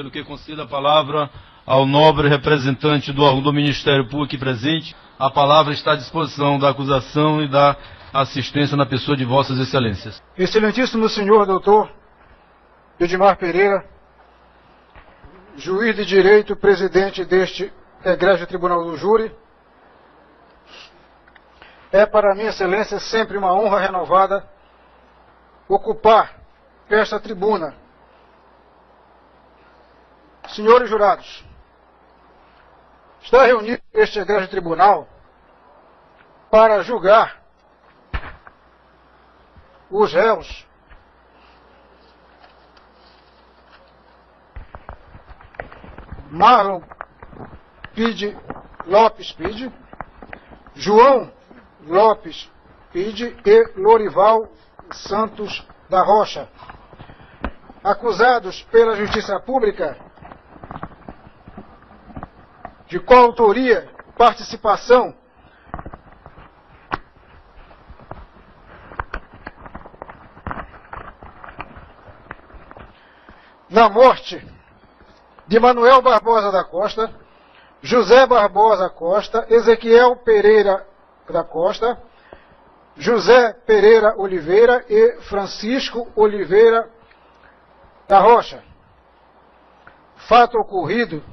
pelo que conceda a palavra ao nobre representante do Ministério Público aqui presente. A palavra está à disposição da acusação e da assistência na pessoa de vossas excelências. Excelentíssimo senhor doutor Edmar Pereira, juiz de direito, presidente deste egrégio Tribunal do Júri, é para minha excelência sempre uma honra renovada ocupar esta tribuna. Senhores jurados, está reunido este egrégio tribunal para julgar os réus Marlon Lopes Pide, João Lopes Pide e Lorival Santos da Rocha, acusados pela Justiça Pública de coautoria, participação na morte de Manuel Barbosa da Costa, José Barbosa Costa, Ezequiel Pereira da Costa, José Pereira Oliveira e Francisco Oliveira da Rocha. Fato ocorrido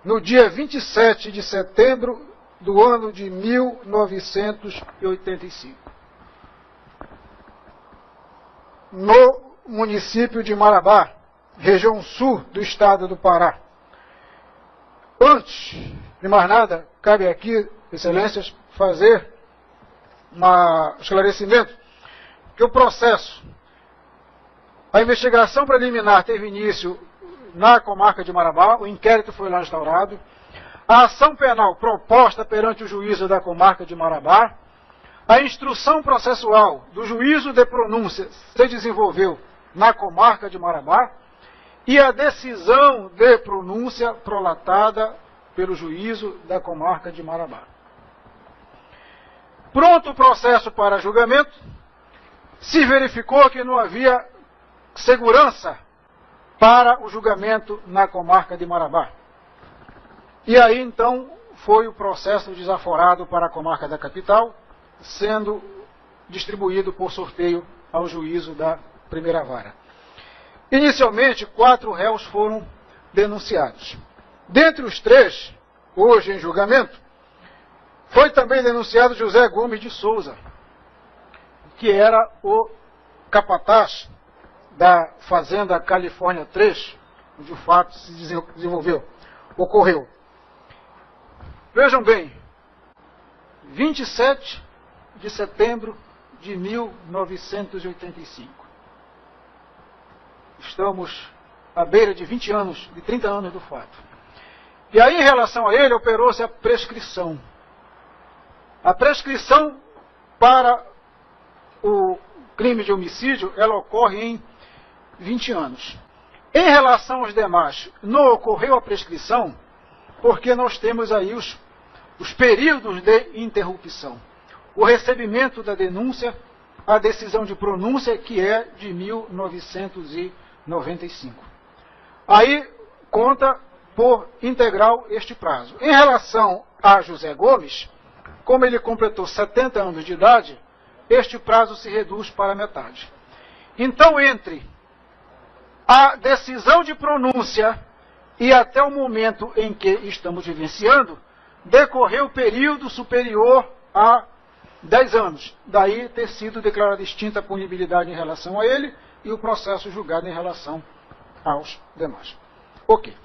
no dia 27 de setembro do ano de 1985, no município de Marabá, região sul do estado do Pará. Antes de mais nada, cabe aqui, excelências, fazer um esclarecimento que o processo, a investigação preliminar teve início na comarca de Marabá, o inquérito foi lá instaurado, a ação penal proposta perante o juízo da comarca de Marabá, a instrução processual do juízo de pronúncia se desenvolveu na comarca de Marabá, e a decisão de pronúncia prolatada pelo juízo da comarca de Marabá. Pronto o processo para julgamento, se verificou que não havia segurança para o julgamento na comarca de Marabá. E aí, então, foi o processo desaforado para a comarca da capital, sendo distribuído por sorteio ao juízo da primeira vara. Inicialmente, 4 réus foram denunciados. Dentre os 3, hoje em julgamento, foi também denunciado José Gomes de Souza, que era o capataz da Fazenda Califórnia 3, onde o fato se ocorreu. Vejam bem, 27 de setembro de 1985. Estamos à beira de 20 anos, de 30 anos do fato. E aí, em relação a ele, operou-se a prescrição. A prescrição para o crime de homicídio, ela ocorre em 20 anos. Em relação aos demais, não ocorreu a prescrição, porque nós temos aí os períodos de interrupção. O recebimento da denúncia, a decisão de pronúncia, que é de 1995. Aí conta por integral este prazo. Em relação a José Gomes, como ele completou 70 anos de idade, este prazo se reduz para metade. Então, entre a decisão de pronúncia e até o momento em que estamos vivenciando, decorreu período superior a 10 anos. Daí ter sido declarada extinta a punibilidade em relação a ele e o processo julgado em relação aos demais. Ok.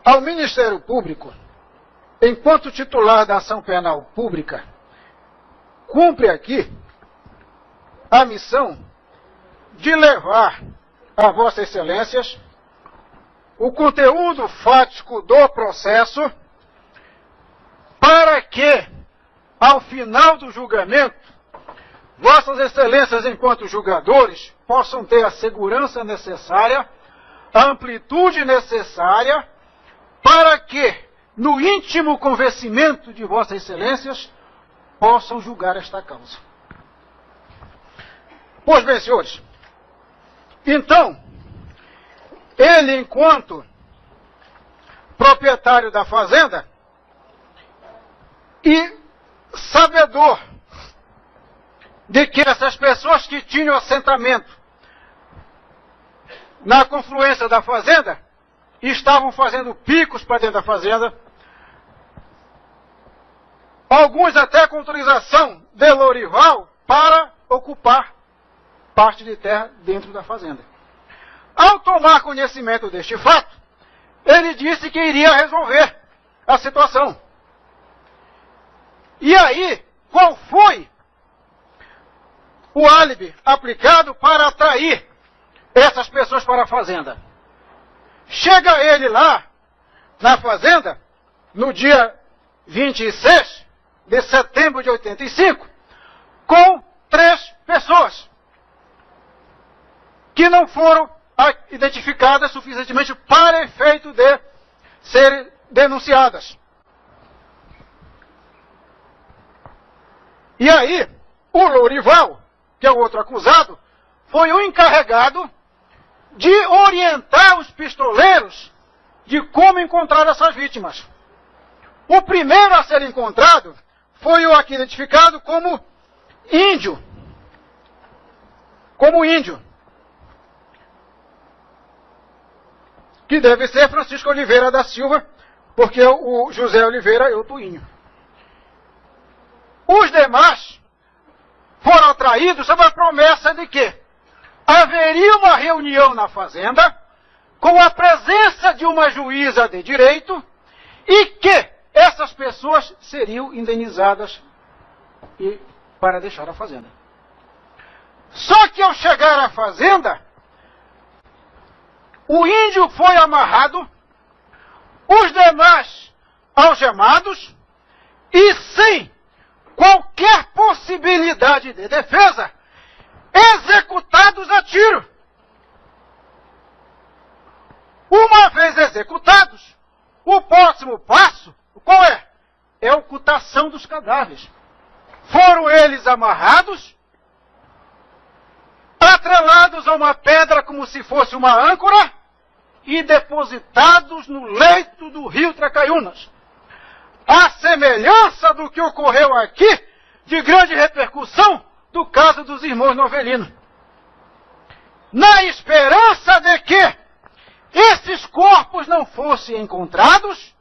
Ao Ministério Público, enquanto titular da ação penal pública, cumpre aqui a missão de levar a Vossas Excelências o conteúdo fático do processo para que, ao final do julgamento, Vossas Excelências, enquanto julgadores, possam ter a segurança necessária, a amplitude necessária, para que, no íntimo convencimento de Vossas Excelências, possam julgar esta causa. Pois bem, senhores, então, ele, enquanto proprietário da fazenda e sabedor de que essas pessoas que tinham assentamento na confluência da fazenda estavam fazendo picos para dentro da fazenda, alguns até com autorização de Lorival para ocupar parte de terra dentro da fazenda. Ao tomar conhecimento deste fato, ele disse que iria resolver a situação. E aí, qual foi o álibi aplicado para atrair essas pessoas para a fazenda? Chega ele lá, na fazenda, no dia 26 de setembro de 85, com 3 pessoas que não foram identificadas suficientemente para efeito de serem denunciadas. E aí, o Lorival, que é o outro acusado, foi o encarregado de orientar os pistoleiros de como encontrar essas vítimas. O primeiro a ser encontrado foi o aqui identificado como índio. Que deve ser Francisco Oliveira da Silva, porque o José Oliveira é o Tuínio. Os demais foram atraídos sob a promessa de que haveria uma reunião na fazenda com a presença de uma juíza de direito e que essas pessoas seriam indenizadas para deixar a fazenda. Só que ao chegar à fazenda, o índio foi amarrado, os demais algemados e sem qualquer possibilidade de defesa, executados a tiro. Uma vez executados, o próximo passo, qual é? É a ocultação dos cadáveres. Foram eles amarrados, atrelados a uma pedra como se fosse uma âncora e depositados no leito do rio Tracaiúnas. A semelhança do que ocorreu aqui, de grande repercussão, do caso dos irmãos Novelino. Na esperança de que esses corpos não fossem encontrados,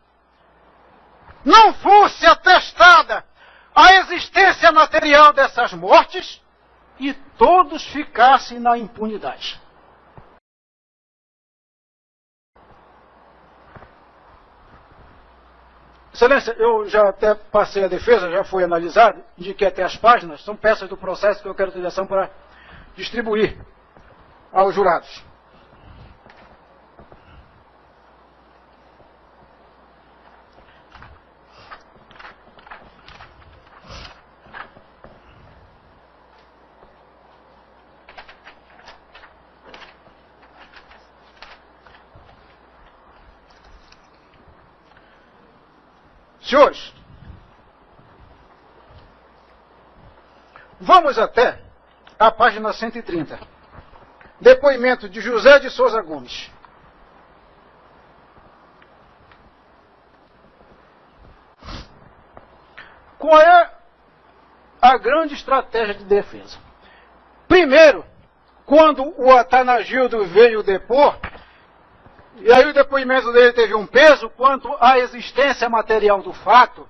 não fosse atestada a existência material dessas mortes e todos ficassem na impunidade. Excelência, eu já até passei a defesa, já foi analisado, indiquei até as páginas, são peças do processo que eu quero autorização para distribuir aos jurados. Senhores, vamos até a página 130. Depoimento de José de Souza Gomes. Qual é a grande estratégia de defesa? Primeiro, quando o Atanagildo veio depor, e aí o depoimento dele teve um peso quanto à existência material do fato,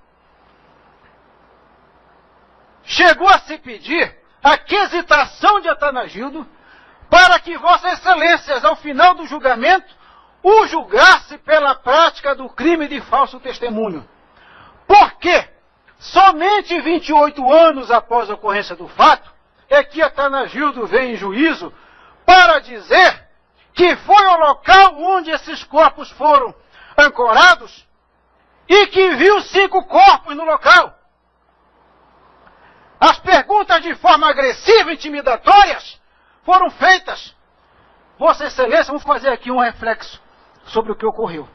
chegou a se pedir a quisitação de Atanagildo para que Vossas Excelências, ao final do julgamento, o julgasse pela prática do crime de falso testemunho. Porque somente 28 anos após a ocorrência do fato é que Atanagildo vem em juízo para dizer que foi ao local onde esses corpos foram ancorados e que viu 5 corpos no local. As perguntas de forma agressiva e intimidatórias foram feitas. Vossa Excelência, vamos fazer aqui um reflexo sobre o que ocorreu.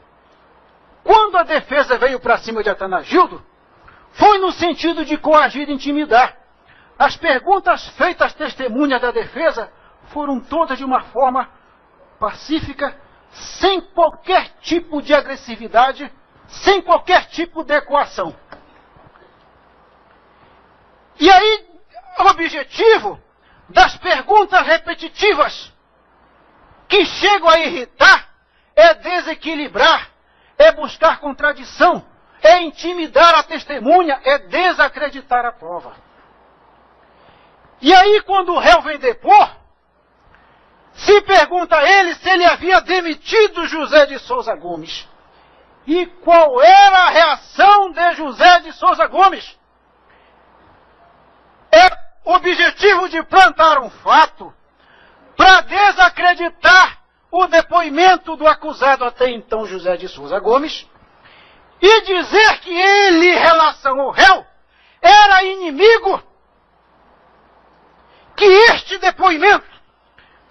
Quando a defesa veio para cima de Atanagildo, foi no sentido de coagir e intimidar. As perguntas feitas às testemunhas da defesa foram todas de uma forma pacífica, sem qualquer tipo de agressividade, sem qualquer tipo de coação. E aí, o objetivo das perguntas repetitivas que chegam a irritar é desequilibrar, é buscar contradição, é intimidar a testemunha, é desacreditar a prova. E aí, quando o réu vem depor, se pergunta a ele se ele havia demitido José de Souza Gomes. E qual era a reação de José de Souza Gomes? É objetivo de plantar um fato para desacreditar o depoimento do acusado até então José de Souza Gomes e dizer que ele, em relação ao réu, era inimigo, que este depoimento,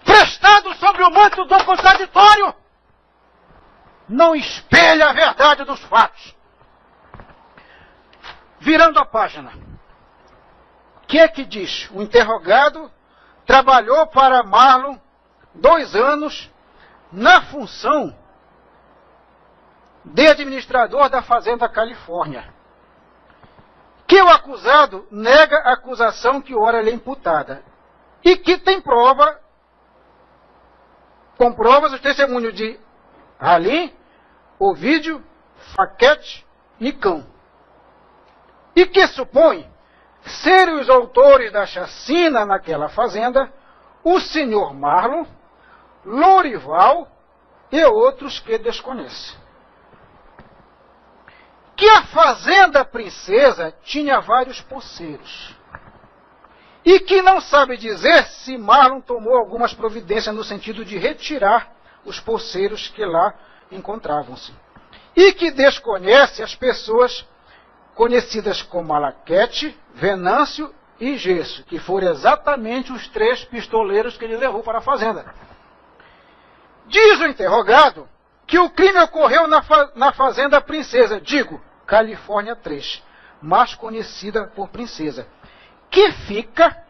prestado sobre o manto do contraditório, não espelha a verdade dos fatos. Virando a página, o que é que diz? O interrogado trabalhou para Marlon 2 anos na função de administrador da Fazenda Califórnia, que o acusado nega a acusação que ora lhe é imputada e que tem prova, com provas, o testemunho de Halim, Ovídio, Faquete, Nicão, e que supõe serem os autores da chacina naquela fazenda o senhor Marlon, Lorival e outros que desconhece. Que a Fazenda Princesa tinha vários poceiros e que não sabe dizer se Marlon tomou algumas providências no sentido de retirar os poceiros que lá encontravam-se. E que desconhece as pessoas conhecidas como Malaquete, Venâncio e Gesso, que foram exatamente os 3 pistoleiros que ele levou para a fazenda. Diz o interrogado que o crime ocorreu na Fazenda Princesa, digo, Califórnia 3, mais conhecida por Princesa, que fica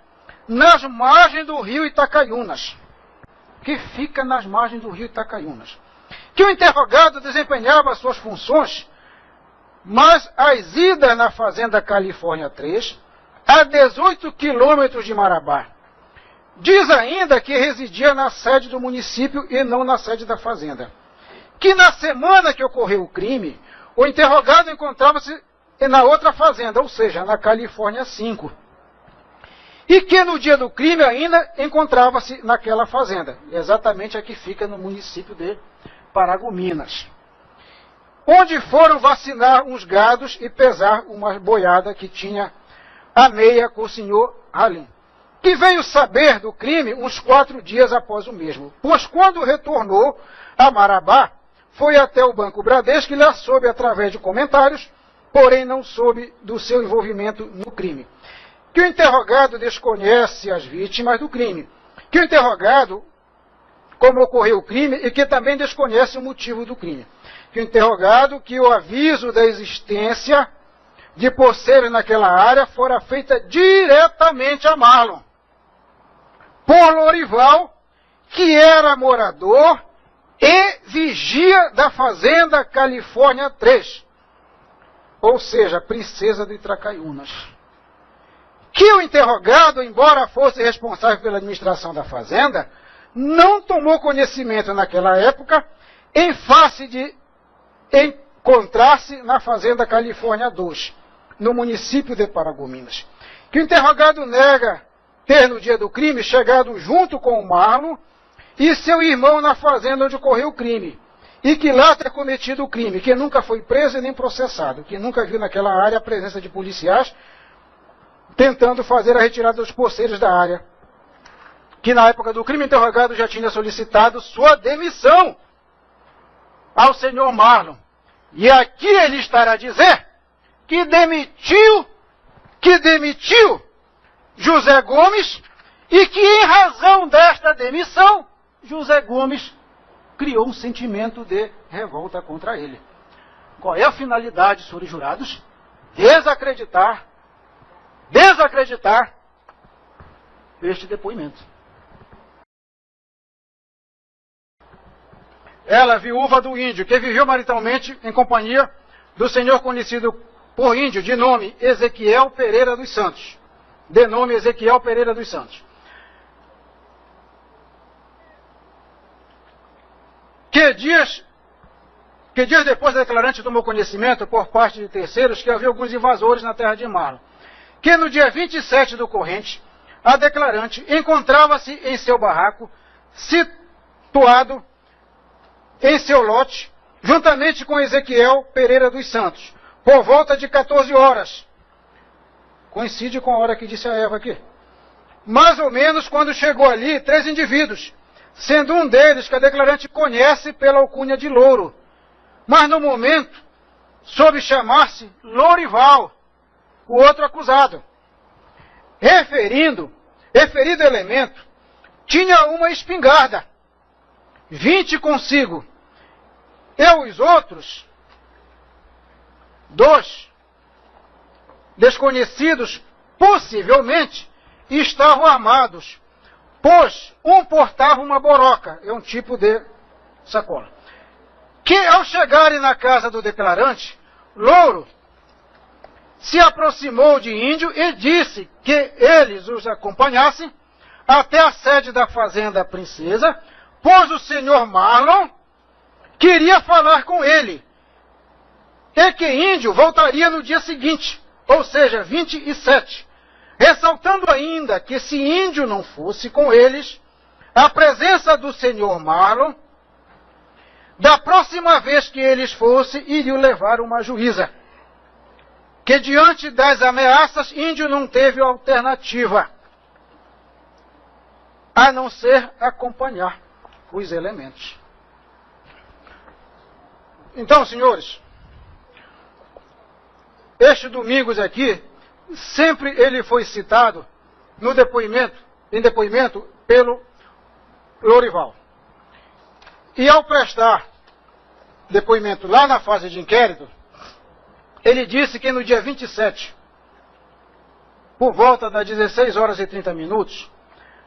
nas margens do rio Itacaiunas. Que o interrogado desempenhava suas funções, mas as idas na Fazenda Califórnia 3, a 18 quilômetros de Marabá. Diz ainda que residia na sede do município e não na sede da fazenda. Que na semana que ocorreu o crime, o interrogado encontrava-se na outra fazenda, ou seja, na Califórnia 5. E que no dia do crime ainda encontrava-se naquela fazenda, exatamente a que fica no município de Paragominas, onde foram vacinar uns gados e pesar uma boiada que tinha a meia com o senhor Halim, que veio saber do crime uns 4 dias após o mesmo, pois quando retornou a Marabá, foi até o Banco Bradesco e lá soube através de comentários, porém não soube do seu envolvimento no crime. Que o interrogado desconhece as vítimas do crime. Que o interrogado, como ocorreu o crime, e que também desconhece o motivo do crime. Que o interrogado, que o aviso da existência de poceiros naquela área fora feita diretamente a Marlon, por Lorival, que era morador e vigia da Fazenda Califórnia 3, ou seja, Princesa de Tracaiunas. Que o interrogado, embora fosse responsável pela administração da fazenda, não tomou conhecimento naquela época, em face de encontrar-se na Fazenda Califórnia 2, no município de Paragominas. Que o interrogado nega ter, no dia do crime, chegado junto com o Marlon e seu irmão na fazenda onde ocorreu o crime, e que lá ter cometido o crime, que nunca foi preso e nem processado, que nunca viu naquela área a presença de policiais tentando fazer a retirada dos poceiros da área, que na época do crime o interrogado já tinha solicitado sua demissão ao senhor Marlon. E aqui ele estará a dizer que demitiu José Gomes e que em razão desta demissão, José Gomes criou um sentimento de revolta contra ele. Qual é a finalidade, senhores jurados? Desacreditar este depoimento. ela viúva do índio, que viveu maritalmente em companhia do senhor conhecido por índio, de nome Ezequiel Pereira dos Santos. De nome Ezequiel Pereira dos Santos. Que dias depois a declarante tomou conhecimento por parte de terceiros que havia alguns invasores na terra de Marlon. Que no dia 27 do corrente, a declarante encontrava-se em seu barraco, situado em seu lote, juntamente com Ezequiel Pereira dos Santos, por volta de 14 horas. Coincide com a hora que disse a Eva aqui. Mais ou menos quando chegou ali 3 indivíduos, sendo um deles que a declarante conhece pela alcunha de Louro, mas no momento soube chamar-se Lourival, o outro acusado. Referido elemento tinha uma espingarda, 20 consigo, e os outros 2 desconhecidos possivelmente estavam armados, pois um portava uma boroca, é um tipo de sacola, que ao chegarem na casa do declarante, Louro se aproximou de índio e disse que eles os acompanhassem até a sede da fazenda Princesa, pois o senhor Marlon queria falar com ele, e que índio voltaria no dia seguinte, ou seja, 27, ressaltando ainda que se índio não fosse com eles, a presença do senhor Marlon, da próxima vez que eles fossem, iriam levar uma juíza. Que diante das ameaças, índio não teve alternativa, a não ser acompanhar os elementos. Então, senhores, este Domingos aqui, sempre ele foi citado no em depoimento pelo Lourival. E ao prestar depoimento lá na fase de inquérito, ele disse que no dia 27, por volta das 16 horas e 30 minutos,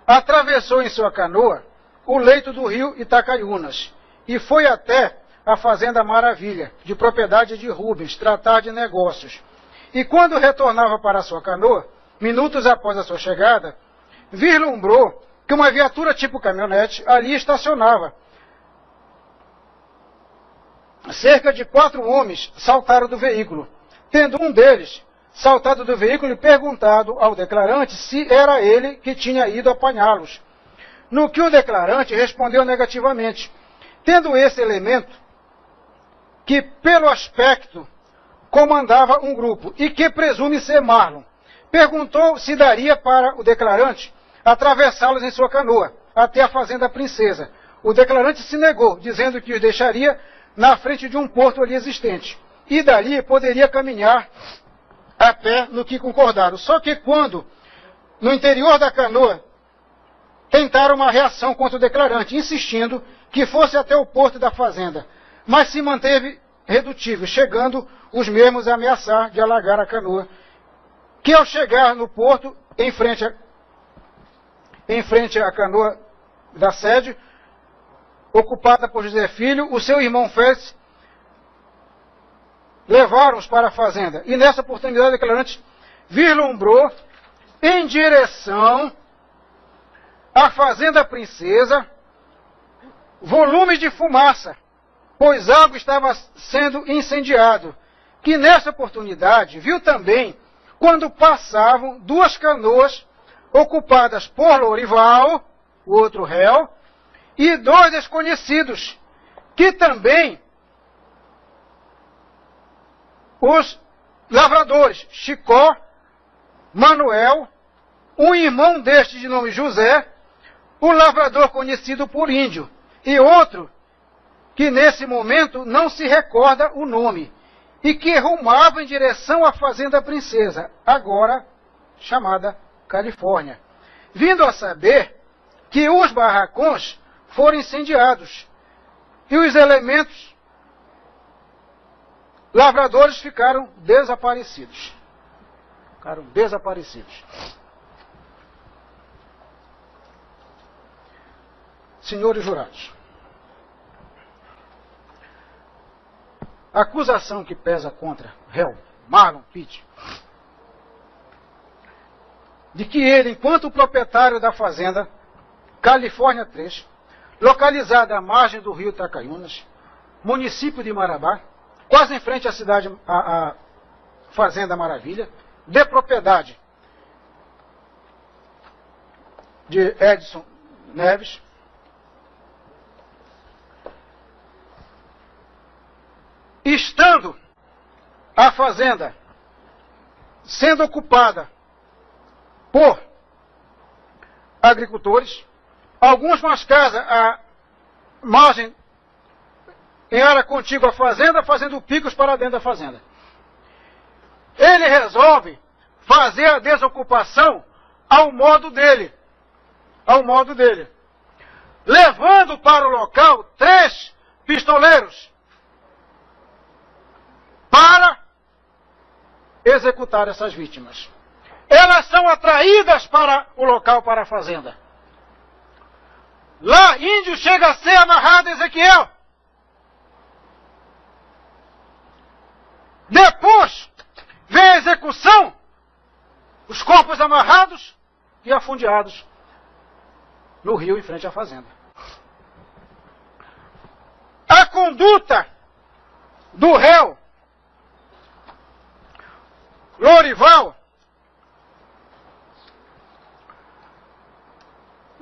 atravessou em sua canoa o leito do rio Itacaiunas e foi até a Fazenda Maravilha, de propriedade de Rubens, tratar de negócios. E quando retornava para a sua canoa, minutos após a sua chegada, vislumbrou que uma viatura tipo caminhonete ali estacionava. Cerca de 4 homens saltaram do veículo, tendo um deles saltado do veículo e perguntado ao declarante se era ele que tinha ido apanhá-los. No que o declarante respondeu negativamente, tendo esse elemento, que pelo aspecto comandava um grupo e que presume ser Marlon, perguntou se daria para o declarante atravessá-los em sua canoa até a Fazenda Princesa. O declarante se negou, dizendo que os deixaria na frente de um porto ali existente, e dali poderia caminhar a pé, no que concordaram. Só que quando, no interior da canoa, tentaram uma reação contra o declarante, insistindo que fosse até o porto da fazenda, mas se manteve redutível, chegando os mesmos a ameaçar de alagar a canoa, que ao chegar no porto, em frente à canoa da sede, ocupada por José Filho, o seu irmão Félix, levaram-os para a fazenda. E nessa oportunidade o declarante vislumbrou em direção à Fazenda Princesa volumes de fumaça, pois algo estava sendo incendiado, que nessa oportunidade viu também quando passavam 2 canoas ocupadas por Lourival, o outro réu, e 2 desconhecidos, que também os lavradores, Chicó, Manuel, um irmão deste de nome José, o lavrador conhecido por Índio, e outro que nesse momento não se recorda o nome, e que rumava em direção à Fazenda Princesa, agora chamada Califórnia, vindo a saber que os barracões foram incendiados e os elementos lavradores ficaram desaparecidos. Senhores jurados, acusação que pesa contra réu Marlon Pitt, de que ele, enquanto proprietário da fazenda Califórnia 3, localizada à margem do rio Tacaiunas, município de Marabá, quase em frente à cidade, à Fazenda Maravilha, de propriedade de Edson Neves, estando a fazenda sendo ocupada por agricultores, algumas mais casas à margem, em área contígua à fazenda, fazendo picos para dentro da fazenda. Ele resolve fazer a desocupação ao modo dele. Levando para o local 3 pistoleiros para executar essas vítimas. Elas são atraídas para o local, para a fazenda. Lá, índio chega a ser amarrado, Ezequiel. Depois, vem a execução, os corpos amarrados e afundeados no rio em frente à fazenda. A conduta do réu Lorival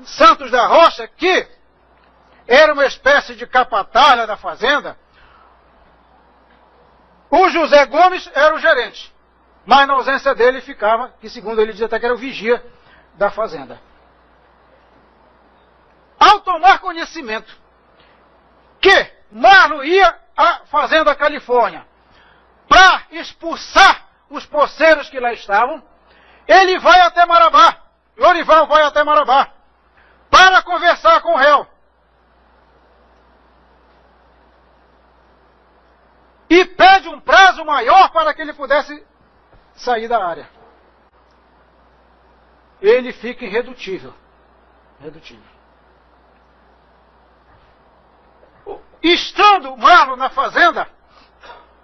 Santos da Rocha, que era uma espécie de capataz da fazenda, o José Gomes era o gerente, mas na ausência dele ficava, que segundo ele dizia até que era o vigia da fazenda. Ao tomar conhecimento que Marlon ia à Fazenda Califórnia para expulsar os poceiros que lá estavam, ele vai até Marabá, Lorival vai até Marabá, para conversar com o réu. E pede um prazo maior para que ele pudesse sair da área. Ele fica irredutível. Estando Marlon na fazenda,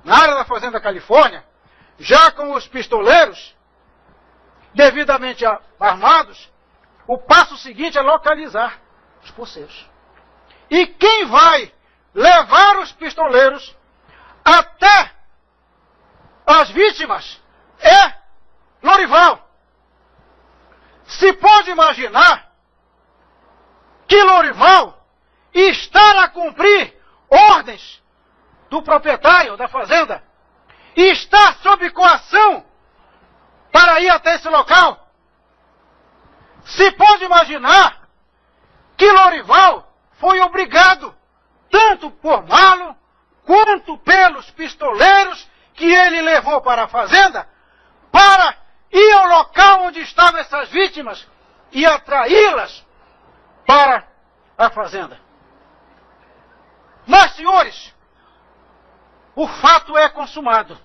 na área da Fazenda Califórnia, já com os pistoleiros devidamente armados, o passo seguinte é localizar os poceiros. E quem vai levar os pistoleiros até as vítimas é Lorival. Se pode imaginar que Lorival está a cumprir ordens do proprietário da fazenda e está sob coação para ir até esse local. Se pode imaginar que Lorival foi obrigado, tanto por Marlon quanto pelos pistoleiros que ele levou para a fazenda, para ir ao local onde estavam essas vítimas e atraí-las para a fazenda. Mas, senhores, o fato é consumado.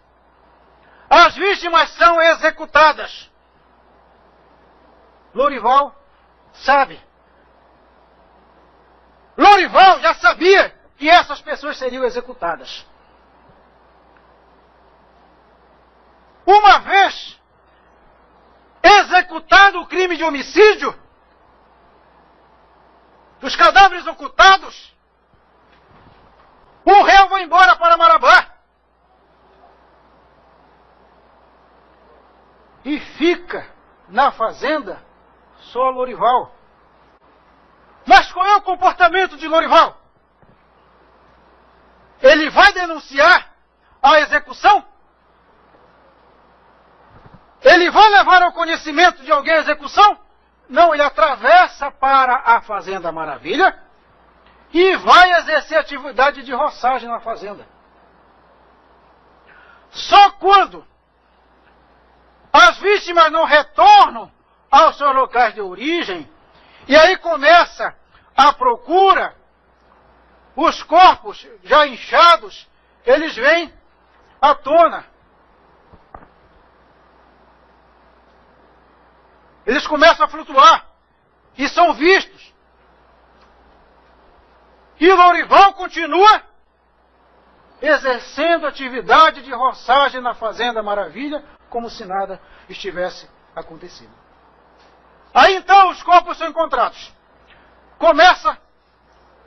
As vítimas são executadas. Lorival sabe. Lorival já sabia que essas pessoas seriam executadas. Uma vez executado o crime de homicídio, os cadáveres ocultados, o réu vai embora para Marabá. E fica na fazenda só Lorival. Mas qual é o comportamento de Lorival? Ele vai denunciar a execução? Ele vai levar ao conhecimento de alguém a execução? Não, ele atravessa para a Fazenda Maravilha e vai exercer atividade de roçagem na fazenda. Só quando as vítimas não retornam aos seus locais de origem, e aí começa a procura, os corpos já inchados, eles vêm à tona. Eles começam a flutuar e são vistos. E Lorival continua exercendo atividade de roçagem na Fazenda Maravilha, como se nada estivesse acontecido. Aí então os corpos são encontrados. Começa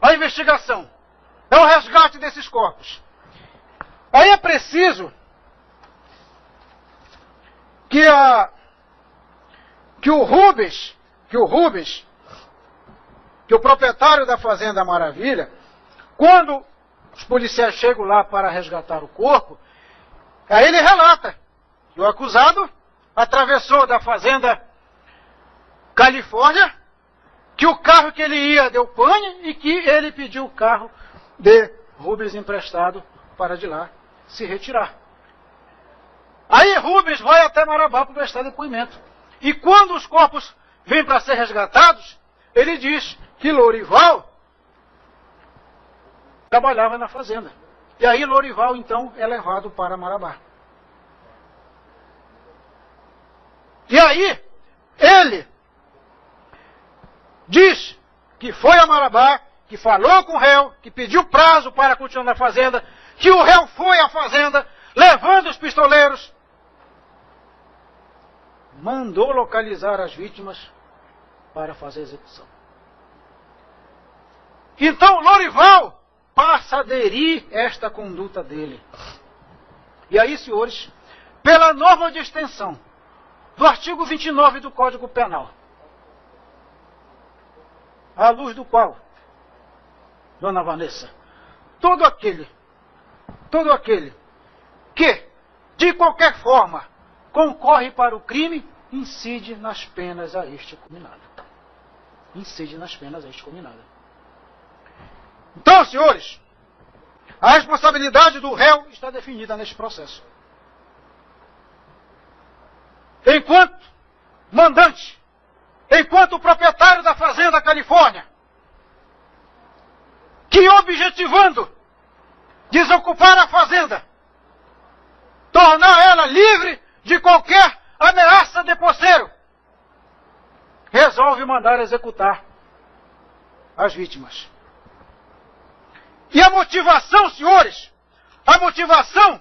a investigação. É o resgate desses corpos. Aí é preciso que o Rubens, que o proprietário da Fazenda Maravilha, quando os policiais chegam lá para resgatar o corpo, aí ele relata que o acusado atravessou da Fazenda Califórnia, que o carro que ele ia deu pane e que ele pediu o carro de Rubens emprestado para de lá se retirar. Aí Rubens vai até Marabá para prestar depoimento. E quando os corpos vêm para ser resgatados, ele diz que Lorival trabalhava na fazenda. E aí Lorival, então, é levado para Marabá. E aí, ele diz que foi a Marabá, que falou com o réu, que pediu prazo para continuar na fazenda, que o réu foi à fazenda, levando os pistoleiros, mandou localizar as vítimas para fazer a execução. Então Lorival passa a aderir esta conduta dele. E aí, senhores, pela norma de extensão do artigo 29 do Código Penal, à luz do qual, dona Vanessa, todo aquele que, de qualquer forma, concorre para o crime, incide nas penas a este combinado. Incide nas penas a este combinado. Então, senhores, a responsabilidade do réu está definida neste processo. Enquanto mandante, enquanto proprietário da Fazenda Califórnia, que objetivando desocupar a fazenda, tornar ela livre de qualquer ameaça de poceiro, resolve mandar executar as vítimas. E a motivação, senhores, a motivação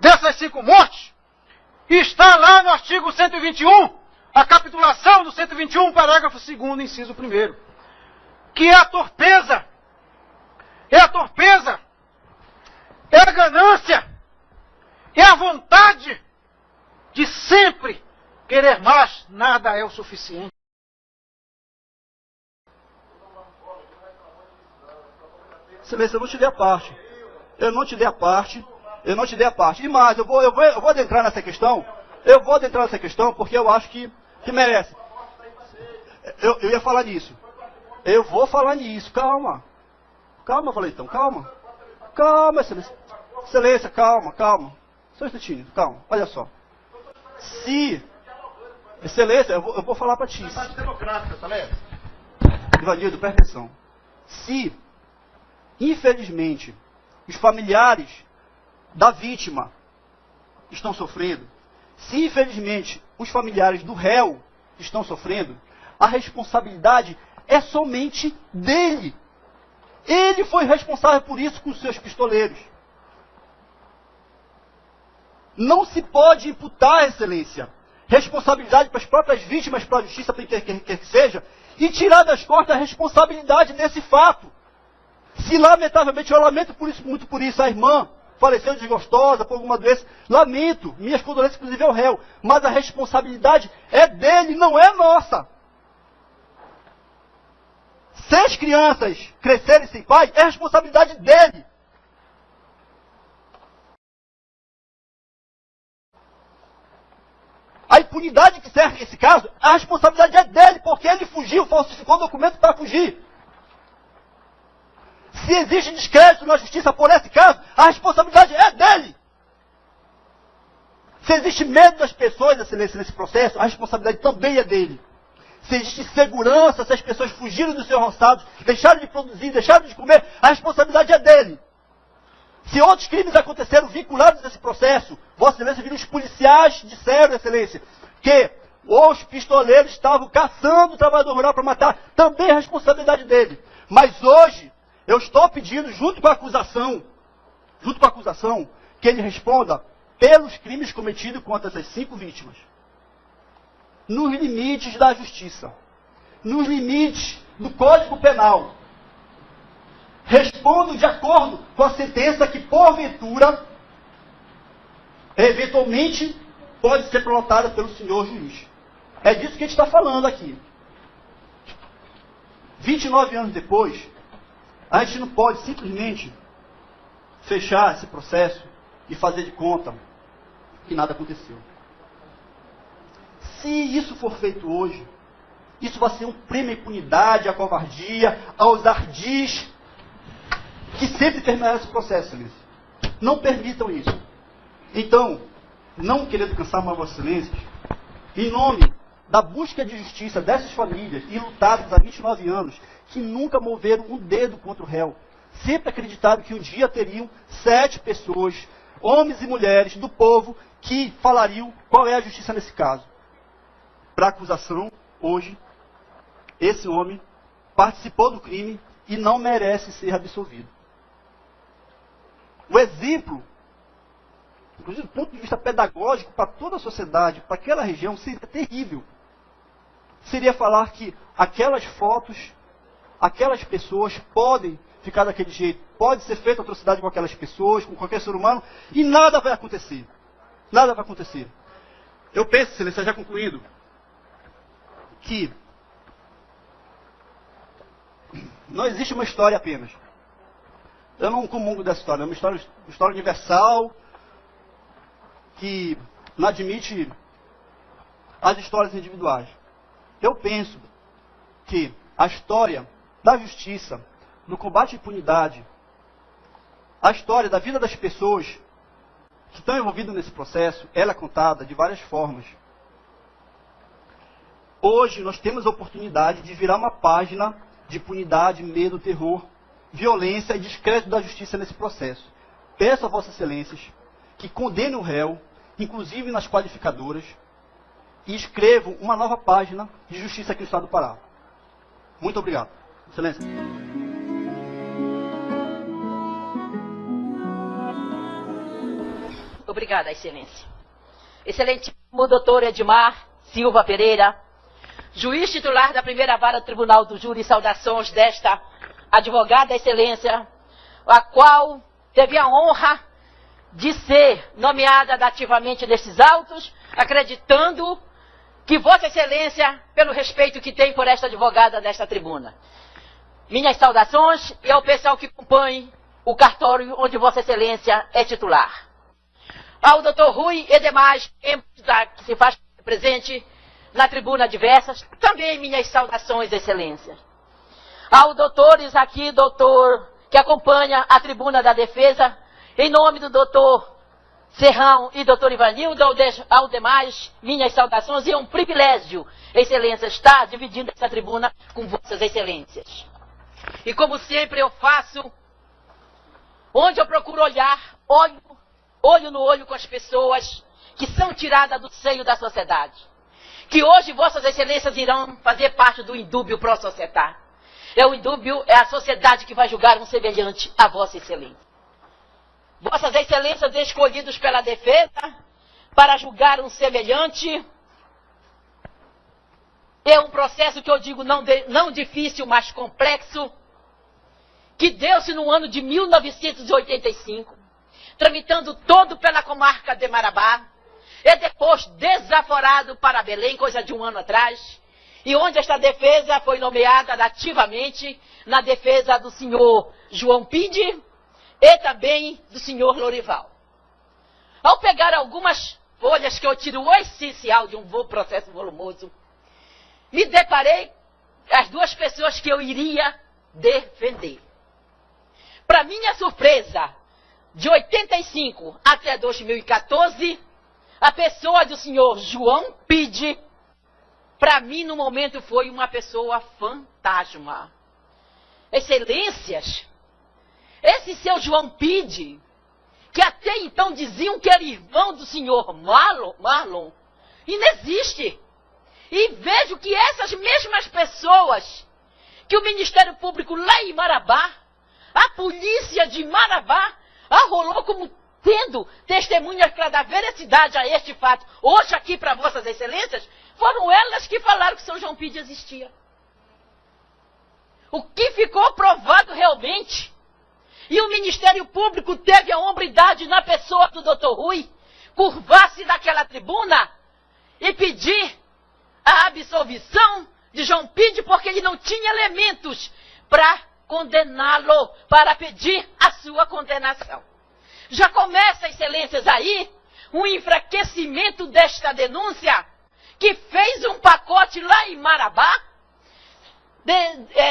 dessas 5 mortes está lá no artigo 121, a capitulação do 121, parágrafo 2º, inciso 1º, que é a torpeza, é a ganância, é a vontade de sempre querer mais, nada é o suficiente. Excelência, eu não te dei a parte. Eu não te dei a parte. E mais, eu vou adentrar nessa questão. Porque eu acho que merece. Eu ia falar nisso. Eu vou falar nisso. Calma. Calma, Valentão, calma. Calma, excelência. Excelência, calma. Só um instantinho, calma. Olha só. Excelência, eu vou falar para ti. Democrática, tá lendo? Ivanildo, presta atenção. Se, infelizmente, os familiares da vítima estão sofrendo, se, infelizmente, os familiares do réu estão sofrendo, a responsabilidade é somente dele. Ele foi responsável por isso com os seus pistoleiros. Não se pode imputar, excelência, responsabilidade para as próprias vítimas, para a justiça, para quem quer que seja, e tirar das costas a responsabilidade desse fato. Se, lamentavelmente, eu lamento muito por isso, a irmã faleceu desgostosa por alguma doença, lamento, minhas condolências inclusive ao réu, mas a responsabilidade é dele, não é nossa. 6 crianças crescerem sem pai é responsabilidade dele. A impunidade que serve esse caso, a responsabilidade é dele, porque ele fugiu, falsificou documento para fugir. Se existe descrédito na justiça por esse caso, a responsabilidade é dele. Se existe medo das pessoas, excelência, nesse processo, a responsabilidade também é dele. Se existe segurança, se as pessoas fugiram dos seus roçados, deixaram de produzir, deixaram de comer, a responsabilidade é dele. Se outros crimes aconteceram vinculados a esse processo, Vossa Excelência viram os policiais disseram, excelência, que os pistoleiros estavam caçando o trabalhador rural para matar, também é responsabilidade dele. Mas hoje, eu estou pedindo, junto com a acusação, que ele responda pelos crimes cometidos contra essas 5 vítimas. Nos limites da justiça. Nos limites do Código Penal. Respondo de acordo com a sentença que, porventura, eventualmente, pode ser prolatada pelo senhor juiz. É disso que a gente está falando aqui. 29 anos depois, a gente não pode simplesmente fechar esse processo e fazer de conta que nada aconteceu. Se isso for feito hoje, isso vai ser um prêmio à impunidade, à covardia, aos ardis que sempre terminarão esse processo, Excelência. Não permitam isso. Então, não querendo cansar mais Vossa Excelência, em nome da busca de justiça dessas famílias e lutadas há 29 anos, que nunca moveram um dedo contra o réu, sempre acreditaram que um dia teriam 7 pessoas, homens e mulheres do povo, que falariam qual é a justiça nesse caso. Para a acusação, hoje, esse homem participou do crime e não merece ser absolvido. O exemplo, inclusive do ponto de vista pedagógico, para toda a sociedade, para aquela região, seria terrível. Seria falar que aquelas fotos, aquelas pessoas podem ficar daquele jeito, pode ser feita atrocidade com aquelas pessoas, com qualquer ser humano, e nada vai acontecer. Nada vai acontecer. Eu penso, Excelência, já concluindo, que não existe uma história apenas. Eu não comungo dessa história. É uma história universal que não admite as histórias individuais. Eu penso que a história da justiça, do combate à impunidade, a história da vida das pessoas que estão envolvidas nesse processo, ela é contada de várias formas. Hoje nós temos a oportunidade de virar uma página de impunidade, medo, terror, violência e descrédito da justiça nesse processo. Peço a Vossas Excelências que condenem o réu, inclusive nas qualificadoras, e escrevam uma nova página de justiça aqui no Estado do Pará. Muito obrigado. Excelência. Obrigada, Excelência. Excelentíssimo doutor Edmar Silva Pereira, juiz titular da primeira vara do Tribunal do Júri, saudações desta advogada Excelência, a qual teve a honra de ser nomeada dativamente nesses autos, acreditando que Vossa Excelência, pelo respeito que tem por esta advogada desta tribuna. Minhas saudações e ao pessoal que compõe o cartório onde Vossa Excelência é titular. Ao doutor Rui e demais membros que se faz presente na tribuna diversas, também minhas saudações, Excelência. Ao doutores aqui, doutor, que acompanha a tribuna da defesa, em nome do doutor Serrão e doutor Ivanildo, ao demais, minhas saudações, e é um privilégio, Excelência, estar dividindo essa tribuna com Vossas Excelências. E como sempre eu faço, onde eu procuro olhar, olho no olho com as pessoas que são tiradas do seio da sociedade. Que hoje Vossas Excelências irão fazer parte do indúbio pró-societar. O indúbio é a sociedade que vai julgar um semelhante a Vossa Excelência. Vossas Excelências escolhidos pela defesa para julgar um semelhante é um processo que eu digo não difícil, mas complexo, que deu-se no ano de 1985, tramitando todo pela comarca de Marabá, e depois desaforado para Belém, coisa de um ano atrás, e onde esta defesa foi nomeada ativamente na defesa do senhor João Pide e também do senhor Lorival. Ao pegar algumas folhas que eu tiro o essencial de um processo volumoso, me deparei com as duas pessoas que eu iria defender. Para minha surpresa, de 85 até 2014, a pessoa do senhor João Pide, para mim no momento foi uma pessoa fantasma. Excelências, esse seu João Pide, que até então diziam que era irmão do senhor Marlon, inexiste. E vejo que essas mesmas pessoas que o Ministério Público lá em Marabá A polícia de Marabá arrolou como tendo testemunhas para dar veracidade a este fato. Hoje aqui para vossas excelências, foram elas que falaram que São João Pídio existia. O que ficou provado realmente, e o Ministério Público teve a hombridade na pessoa do Dr. Rui, curvar-se naquela tribuna e pedir a absolvição de João Pídio, porque ele não tinha elementos para condená-lo, para pedir a sua condenação. Já começa, excelências, aí um enfraquecimento desta denúncia, que fez um pacote lá em Marabá,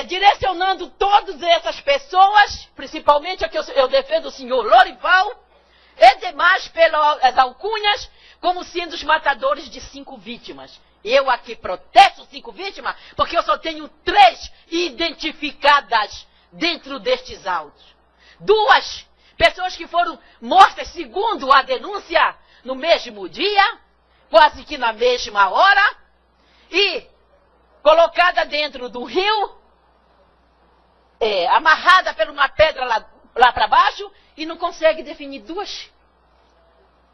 direcionando todas essas pessoas, principalmente aqui eu defendo o senhor Lorival, e demais pelas alcunhas, como sendo os matadores de 5 vítimas. Eu aqui protesto 5 vítimas, porque eu só tenho 3 identificadas dentro destes autos. 2 pessoas que foram mortas, segundo a denúncia, no mesmo dia, quase que na mesma hora, e colocada dentro do rio, amarrada por uma pedra lá para baixo, e não consegue definir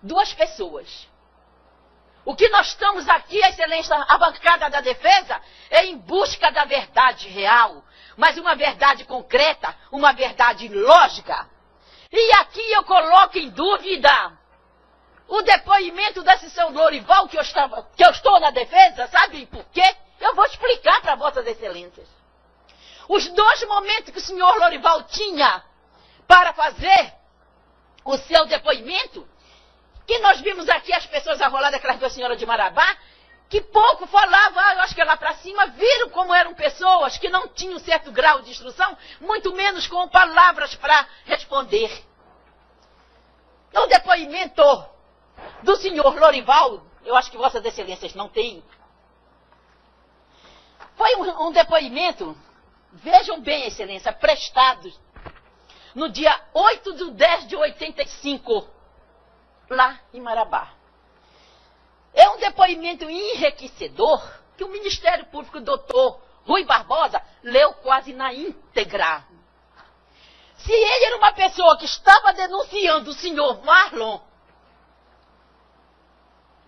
duas pessoas. O que nós estamos aqui, a excelência, a bancada da defesa, é em busca da verdade real, mas uma verdade concreta, uma verdade lógica. E aqui eu coloco em dúvida o depoimento desse seu Lorival, que eu estou na defesa, sabe por quê? Eu vou explicar para vossas excelências. Os 2 momentos que o senhor Lorival tinha para fazer o seu depoimento, que nós vimos aqui as pessoas arroladas, aquelas 2 senhoras de Marabá, que pouco falavam, eu acho que lá para cima, viram como eram pessoas que não tinham certo grau de instrução, muito menos com palavras para responder. O depoimento do senhor Lorival, eu acho que vossas excelências não têm, foi um depoimento, vejam bem, excelência, prestado no dia 8/10/85, lá em Marabá. É um depoimento enriquecedor que o Ministério Público, doutor Rui Barbosa, leu quase na íntegra. Se ele era uma pessoa que estava denunciando o senhor Marlon,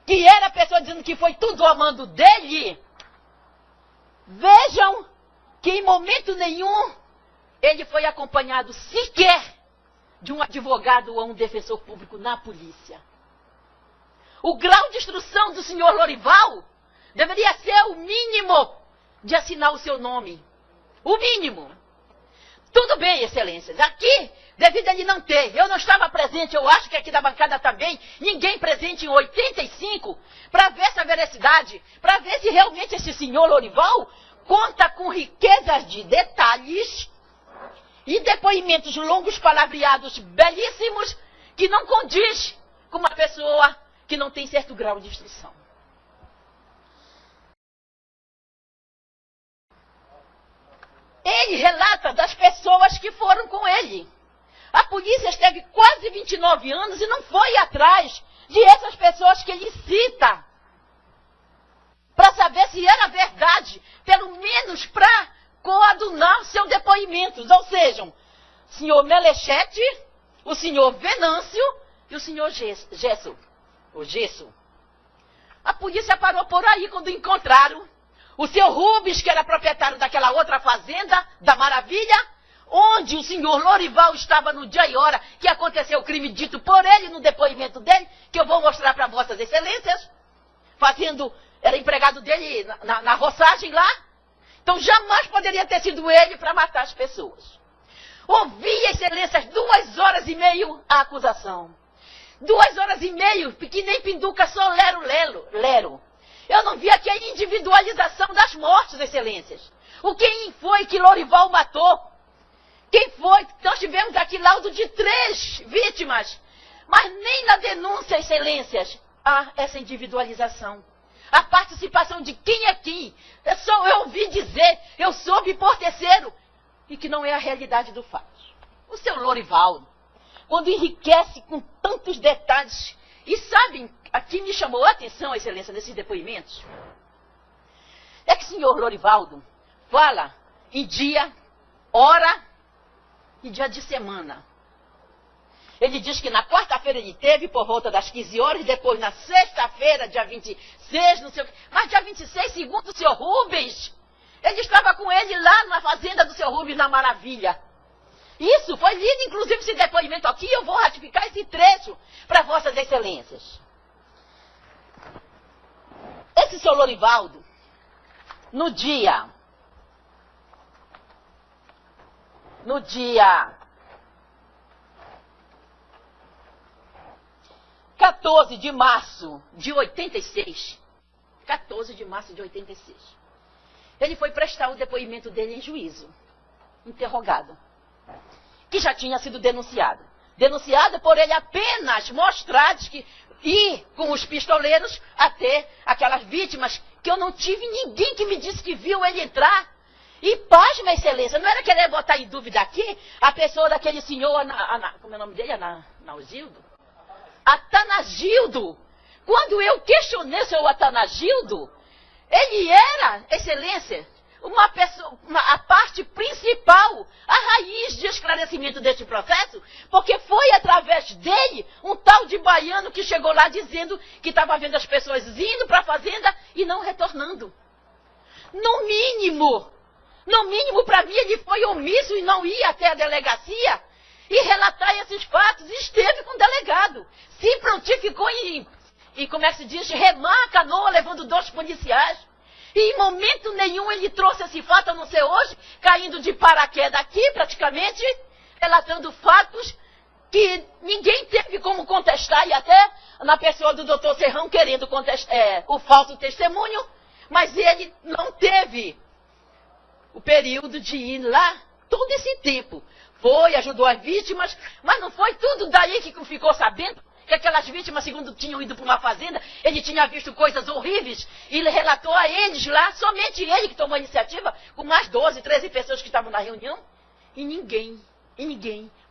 que era a pessoa dizendo que foi tudo a mando dele, vejam que em momento nenhum ele foi acompanhado sequer de um advogado ou um defensor público na polícia. O grau de instrução do senhor Lorival deveria ser o mínimo de assinar o seu nome. O mínimo. Tudo bem, excelências. Aqui, devido a ele não ter, eu não estava presente, eu acho que aqui da bancada também, ninguém presente em 85, para ver essa veracidade, para ver se realmente esse senhor Lorival conta com riquezas de detalhes e depoimentos longos, palavreados belíssimos, que não condiz com uma pessoa que não tem certo grau de instrução. Ele relata das pessoas que foram com ele. A polícia esteve quase 29 anos e não foi atrás de essas pessoas que ele cita, para saber se era verdade, pelo menos para coadunar seus depoimentos. Ou seja, o senhor Melechete, o senhor Venâncio e o senhor Gesso. A polícia parou por aí quando encontraram o seu Rubens, que era proprietário daquela outra fazenda, da Maravilha, onde o senhor Lorival estava no dia e hora que aconteceu o crime dito por ele no depoimento dele, que eu vou mostrar para vossas excelências, era empregado dele na roçagem lá. Então jamais poderia ter sido ele para matar as pessoas. Ouvi, excelências, 2 horas e meia a acusação. 2 horas e meia, que nem pinduca, só lero. Eu não vi aqui a individualização das mortes, excelências. Quem foi que Lorival matou? Quem foi? Nós tivemos aqui laudo de 3 vítimas. Mas nem na denúncia, excelências, há essa individualização. A participação de quem é quem. Eu ouvi dizer, eu soube por terceiro, e que não é a realidade do fato. O seu Lorival, quando enriquece com tantos detalhes, e sabem, aqui me chamou a atenção, excelência, nesses depoimentos, é que o senhor Lorivaldo fala em dia, hora e dia de semana. Ele diz que na quarta-feira ele teve por volta das 15 horas, e depois na sexta-feira, dia 26, não sei o que. Mas dia 26, segundo o senhor Rubens, ele estava com ele lá na fazenda do senhor Rubens, na Maravilha. Isso foi lido, inclusive, esse depoimento aqui, eu vou ratificar esse trecho para vossas excelências. Esse senhor Lorivaldo, no dia 14 de março de 86, 14 de março de 86, ele foi prestar o depoimento dele em juízo, interrogado, que já tinha sido denunciado. Denunciado por ele apenas mostrar que ir com os pistoleiros até aquelas vítimas, que eu não tive ninguém que me disse que viu ele entrar. E pasma, excelência, não era querer botar em dúvida aqui a pessoa daquele senhor, como é o nome dele? Anaugildo? Atanagildo. Quando eu questionei o senhor Atanagildo, ele era, excelência, uma pessoa, a parte principal, a raiz de esclarecimento deste processo, porque foi através dele um tal de baiano que chegou lá dizendo que estava vendo as pessoas indo para a fazenda e não retornando. No mínimo, para mim, ele foi omisso e não ia até a delegacia e relatar esses fatos. E esteve com o delegado. Se prontificou e como é que se diz, remar a canoa levando 2 policiais. E em momento nenhum ele trouxe esse fato, a não ser hoje, caindo de paraquedas aqui, praticamente, relatando fatos que ninguém teve como contestar, e até na pessoa do doutor Serrão querendo contestar o falso testemunho, mas ele não teve o período de ir lá todo esse tempo. Foi, ajudou as vítimas, mas não foi tudo daí que ficou sabendo que aquelas vítimas, segundo tinham ido para uma fazenda, ele tinha visto coisas horríveis, e ele relatou a eles lá, somente ele que tomou a iniciativa, com mais 12, 13 pessoas que estavam na reunião, e ninguém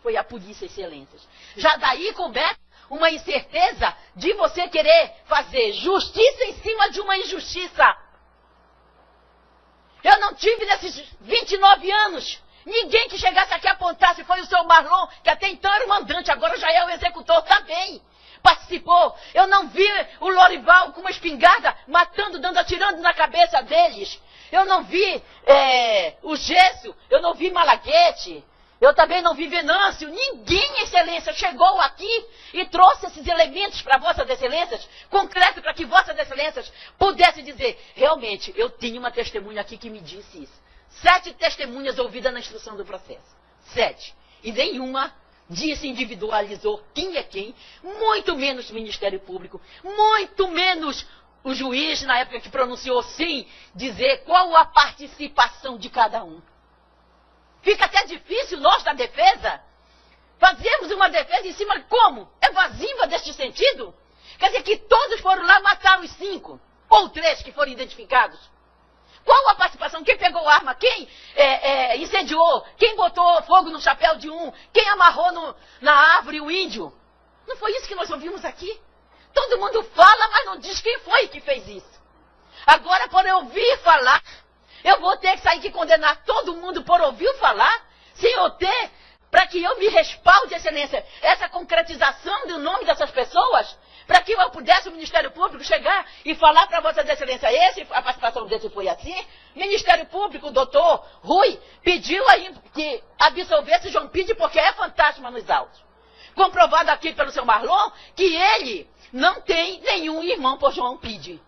foi a polícia, excelências. Já daí começa uma incerteza de você querer fazer justiça em cima de uma injustiça. Eu não tive nesses 29 anos ninguém que chegasse aqui e apontasse. Foi o seu Marlon, que até então era o mandante, agora já é o executor também. Participou. Eu não vi o Lorival com uma espingarda matando, atirando na cabeça deles. Eu não vi o Gesso, eu não vi Malaguete. Eu também não vi Venâncio. Ninguém, excelência, chegou aqui e trouxe esses elementos para vossas excelências, concreto, para que vossas excelências pudessem dizer, realmente, eu tinha uma testemunha aqui que me disse isso. 7 testemunhas ouvidas na instrução do processo. 7. E nenhuma disse, individualizou quem é quem, muito menos o Ministério Público, muito menos o juiz, na época que pronunciou sim, dizer qual a participação de cada um. Fica até difícil nós da defesa fazermos uma defesa em cima como? Evasiva deste sentido? Quer dizer que todos foram lá matar os 5, ou 3 que foram identificados. Qual a participação? Quem pegou arma? Quem incendiou? Quem botou fogo no chapéu de um? Quem amarrou na árvore o índio? Não foi isso que nós ouvimos aqui? Todo mundo fala, mas não diz quem foi que fez isso. Agora, por eu ouvir falar, eu vou ter que sair aqui condenar todo mundo por ouvir falar, sem eu ter, para que eu me respalde, excelência, essa concretização do nome dessas pessoas, para que eu pudesse, o Ministério Público, chegar e falar para vossas excelências, a participação desse foi assim. O Ministério Público, o doutor Rui, pediu aí que absolvesse João Pide, porque é fantasma nos autos. Comprovado aqui pelo seu Marlon, que ele não tem nenhum irmão por João Pide.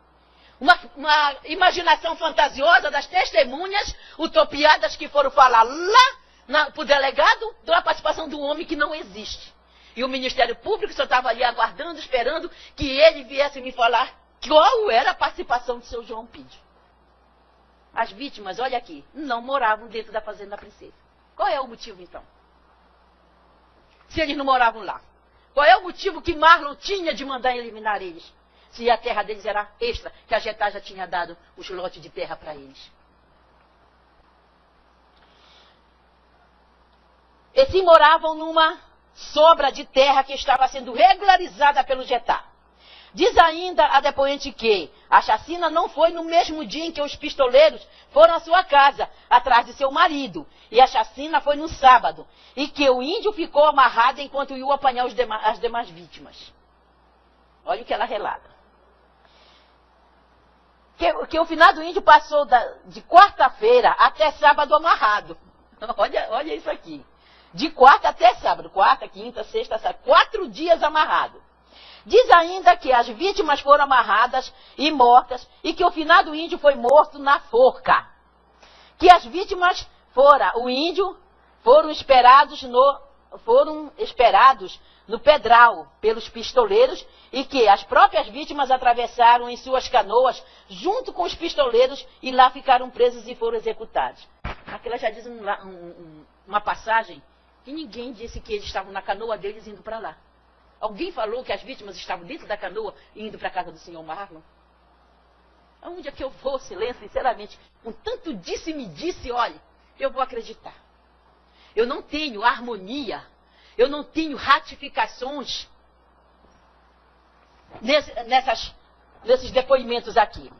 Uma imaginação fantasiosa das testemunhas utopiadas que foram falar lá para o delegado da participação do homem que não existe. E o Ministério Público só estava ali aguardando, esperando que ele viesse me falar qual era a participação do seu João Pide. As vítimas, olha aqui, não moravam dentro da Fazenda Princesa. Qual é o motivo, então? Se eles não moravam lá. Qual é o motivo que Marlon tinha de mandar eliminar eles? Se a terra deles era extra, que a Getá já tinha dado os lotes de terra para eles. Eles moravam numa sobra de terra que estava sendo regularizada pelo Getá. Diz ainda a depoente que a chacina não foi no mesmo dia em que os pistoleiros foram à sua casa, atrás de seu marido. E a chacina foi no sábado. E que o índio ficou amarrado enquanto ia apanhar as demais vítimas. Olha o que ela relata. Que o finado índio passou de quarta-feira até sábado amarrado. Olha isso aqui. De quarta até sábado. Quarta, quinta, sexta, sábado. 4 dias amarrado. Diz ainda que as vítimas foram amarradas e mortas e que o finado índio foi morto na forca. Que as vítimas o índio, foram esperados no pedral pelos pistoleiros e que as próprias vítimas atravessaram em suas canoas junto com os pistoleiros e lá ficaram presos e foram executados. Aquela já diz uma passagem que ninguém disse que eles estavam na canoa deles indo para lá. Alguém falou que as vítimas estavam dentro da canoa indo para a casa do senhor Marlon? Aonde é que eu vou, silêncio, sinceramente, com tanto disse-me-disse, olha, eu vou acreditar. Eu não tenho harmonia, eu não tenho ratificações nesses depoimentos aqui.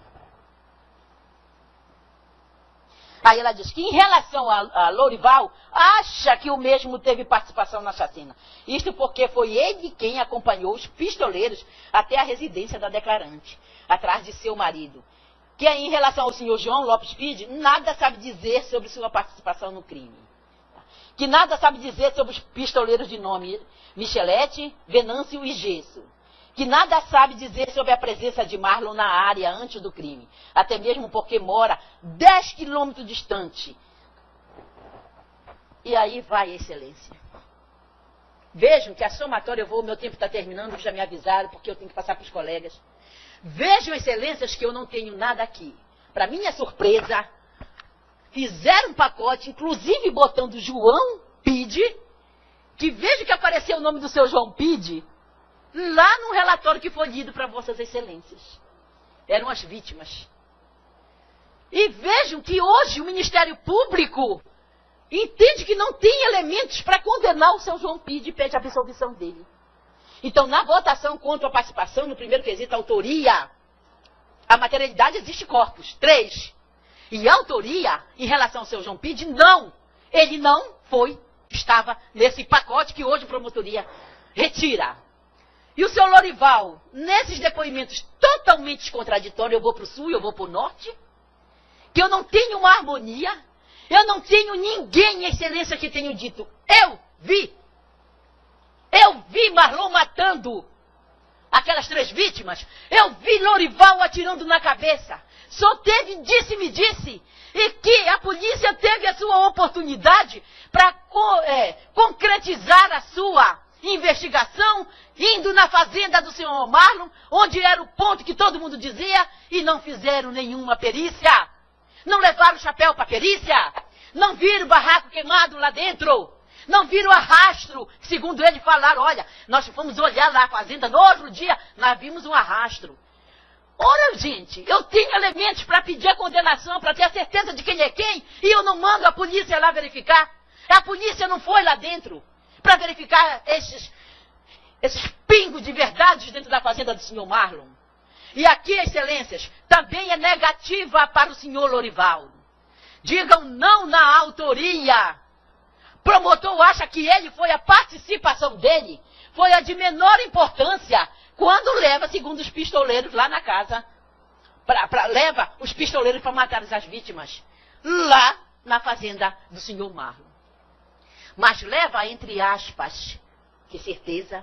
Aí ela diz que em relação a Lorival, acha que o mesmo teve participação na chacina. Isto porque foi ele quem acompanhou os pistoleiros até a residência da declarante, atrás de seu marido. Que em relação ao senhor João Lopes Pide, nada sabe dizer sobre sua participação no crime. Que nada sabe dizer sobre os pistoleiros de nome Michelete, Venâncio e Gesso. Que nada sabe dizer sobre a presença de Marlon na área antes do crime. Até mesmo porque mora 10 quilômetros distante. E aí vai, excelência. Vejam que a somatória, meu tempo está terminando, já me avisaram, porque eu tenho que passar para os colegas. Vejam, excelências, que eu não tenho nada aqui. Para minha surpresa, fizeram um pacote, inclusive botando João Pide, que vejo que apareceu o nome do seu João Pide, lá no relatório que foi lido para vossas excelências. Eram as vítimas. E vejam que hoje o Ministério Público entende que não tem elementos para condenar o seu João Pide e pede a absolvição dele. Então, na votação contra a participação, no primeiro quesito, autoria, a materialidade existe corpus, 3. E a autoria, em relação ao seu João Pide, não. Ele não estava nesse pacote que hoje a promotoria retira. E o seu Lorival, nesses depoimentos totalmente contraditórios, eu vou para o sul, eu vou para o norte, que eu não tenho uma harmonia, eu não tenho ninguém, excelência, que tenha dito, eu vi Marlon matando aquelas 3 vítimas, eu vi Lorival atirando na cabeça, só teve disse-me-disse, e que a polícia teve a sua oportunidade para concretizar a sua investigação, indo na fazenda do senhor Marlon, onde era o ponto que todo mundo dizia, e não fizeram nenhuma perícia. Não levaram o chapéu para perícia. Não viram o barraco queimado lá dentro. Não viram o arrastro. Segundo eles falaram, olha, nós fomos olhar lá a fazenda, no outro dia, nós vimos um arrastro. Ora, gente, eu tenho elementos para pedir a condenação, para ter a certeza de quem é quem, e eu não mando a polícia lá verificar. A polícia não foi lá dentro para verificar esses pingos de verdades dentro da fazenda do senhor Marlon. E aqui, excelências, também é negativa para o senhor Lorival. Digam não na autoria. Promotor acha que a participação dele foi a de menor importância quando leva, segundo os pistoleiros, lá na casa, leva os pistoleiros para matar as vítimas, lá na fazenda do senhor Marlon. Mas leva, entre aspas, que certeza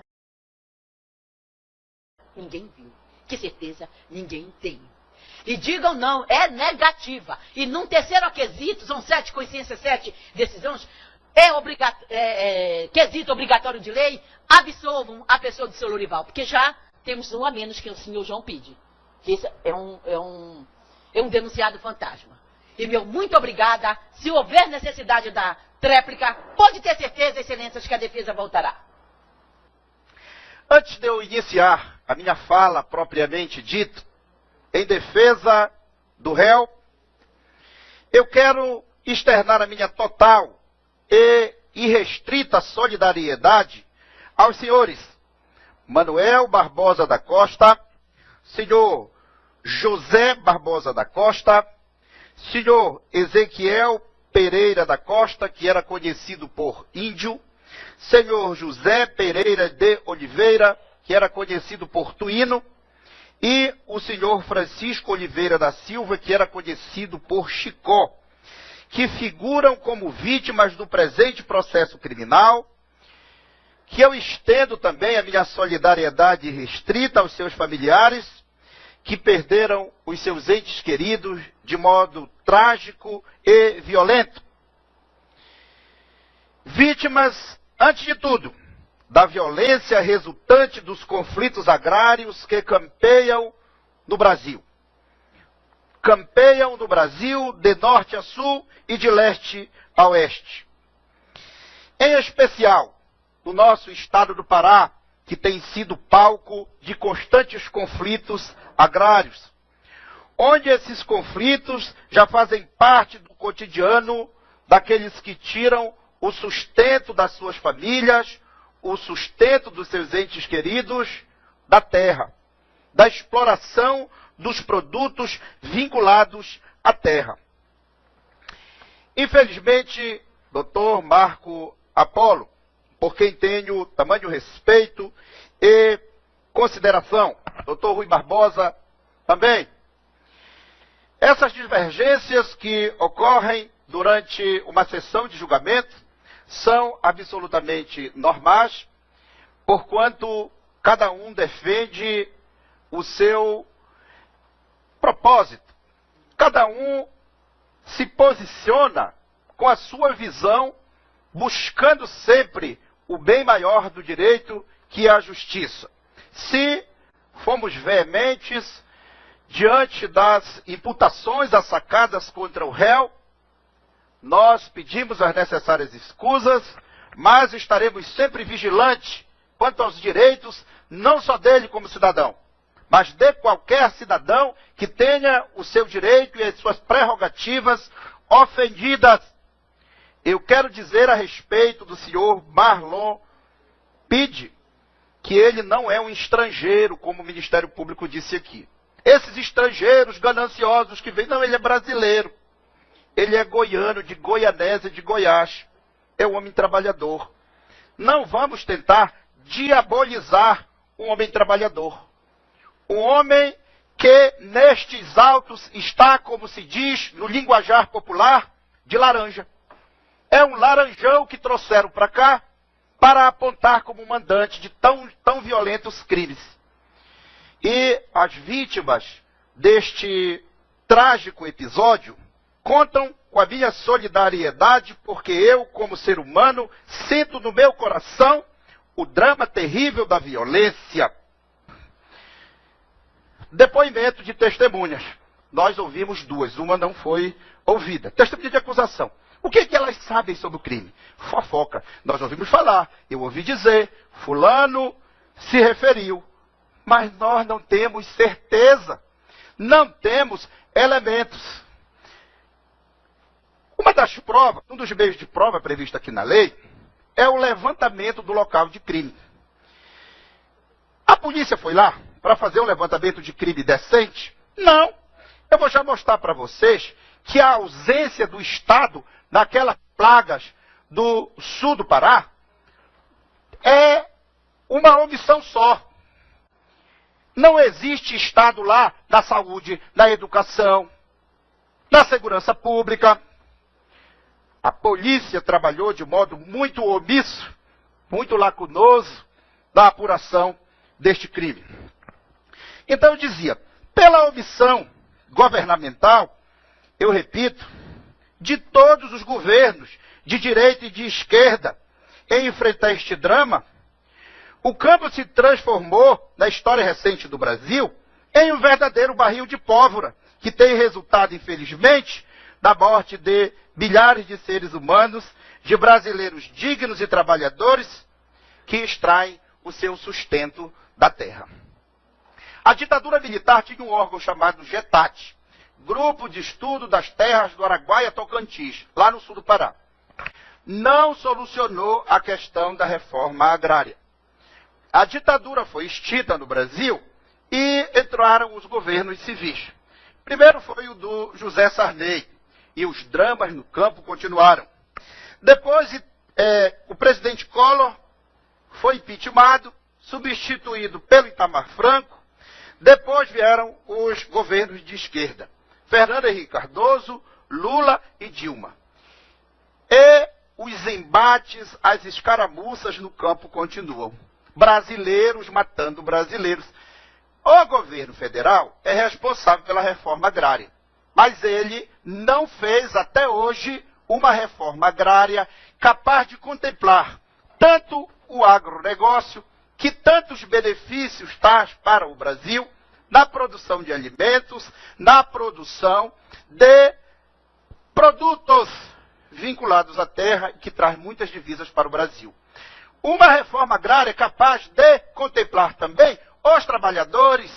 ninguém viu, que certeza ninguém tem. E digam não, é negativa. E num terceiro quesito, são 7 consciências, 7 decisões, quesito obrigatório de lei, absolvam a pessoa do seu Lorival, porque já temos um a menos que o senhor João Pide, que esse é um denunciado fantasma. E meu muito obrigada. Se houver necessidade da tréplica, pode ter certeza, excelências, que a defesa voltará. Antes de eu iniciar a minha fala propriamente dita, em defesa do réu, eu quero externar a minha total e irrestrita solidariedade aos senhores Manuel Barbosa da Costa, senhor José Barbosa da Costa, senhor Ezequiel Pereira da Costa, que era conhecido por Índio, senhor José Pereira de Oliveira, que era conhecido por Tuíno, e o senhor Francisco Oliveira da Silva, que era conhecido por Chicó, que figuram como vítimas do presente processo criminal, que eu estendo também a minha solidariedade restrita aos seus familiares, que perderam os seus entes queridos de modo trágico e violento. Vítimas, antes de tudo, da violência resultante dos conflitos agrários que campeiam no Brasil. Campeiam no Brasil de norte a sul e de leste a oeste. Em especial, no nosso estado do Pará, que tem sido palco de constantes conflitos agrários, onde esses conflitos já fazem parte do cotidiano daqueles que tiram o sustento das suas famílias, o sustento dos seus entes queridos da terra, da exploração dos produtos vinculados à terra. Infelizmente, Dr. Marco Apolo, por quem tenho tamanho respeito e consideração, Dr. Rui Barbosa também, essas divergências que ocorrem durante uma sessão de julgamento são absolutamente normais, porquanto cada um defende o seu propósito. Cada um se posiciona com a sua visão, buscando sempre o bem maior do direito, que é a justiça. Se fomos veementes diante das imputações assacadas contra o réu, nós pedimos as necessárias escusas, mas estaremos sempre vigilantes quanto aos direitos, não só dele como cidadão, mas de qualquer cidadão que tenha o seu direito e as suas prerrogativas ofendidas. Eu quero dizer a respeito do senhor Marlon Pide, que ele não é um estrangeiro, como o Ministério Público disse aqui. Esses estrangeiros gananciosos que vêm, não, ele é brasileiro. Ele é goiano, de Goianésia, de Goiás. É um homem trabalhador. Não vamos tentar diabolizar um homem trabalhador. Um homem que nestes autos está, como se diz no linguajar popular, de laranja. É um laranjão que trouxeram para cá para apontar como mandante de tão violentos crimes. E as vítimas deste trágico episódio contam com a minha solidariedade, porque eu, como ser humano, sinto no meu coração o drama terrível da violência. Depoimento de testemunhas. Nós ouvimos duas, uma não foi ouvida. Testemunha de acusação. O que elas sabem sobre o crime? Fofoca. Nós ouvimos falar, eu ouvi dizer, fulano se referiu. Mas nós não temos certeza. Não temos elementos. Uma das provas, um dos meios de prova previsto aqui na lei, é o levantamento do local de crime. A polícia foi lá para fazer um levantamento de crime decente? Não. Eu vou já mostrar para vocês que a ausência do Estado naquelas plagas do sul do Pará é uma omissão só. Não existe Estado lá na saúde, na educação, na segurança pública. A polícia trabalhou de modo muito omisso, muito lacunoso, na apuração deste crime. Então eu dizia, pela omissão governamental, eu repito, de todos os governos, de direita e de esquerda, em enfrentar este drama, o campo se transformou, na história recente do Brasil, em um verdadeiro barril de pólvora, que tem resultado, infelizmente, na morte de milhares de seres humanos, de brasileiros dignos e trabalhadores, que extraem o seu sustento da terra. A ditadura militar tinha um órgão chamado GETAT, Grupo de Estudo das Terras do Araguaia Tocantins, lá no sul do Pará. Não solucionou a questão da reforma agrária. A ditadura foi extinta no Brasil e entraram os governos civis. Primeiro foi o do José Sarney, e os dramas no campo continuaram. Depois, o presidente Collor foi impeachmentado, substituído pelo Itamar Franco. Depois vieram os governos de esquerda, Fernando Henrique Cardoso, Lula e Dilma. E os embates, as escaramuças no campo continuam. Brasileiros matando brasileiros. O governo federal é responsável pela reforma agrária, mas ele não fez até hoje uma reforma agrária capaz de contemplar tanto o agronegócio, que tantos benefícios traz para o Brasil, na produção de alimentos, na produção de produtos vinculados à terra, que traz muitas divisas para o Brasil. Uma reforma agrária capaz de contemplar também os trabalhadores,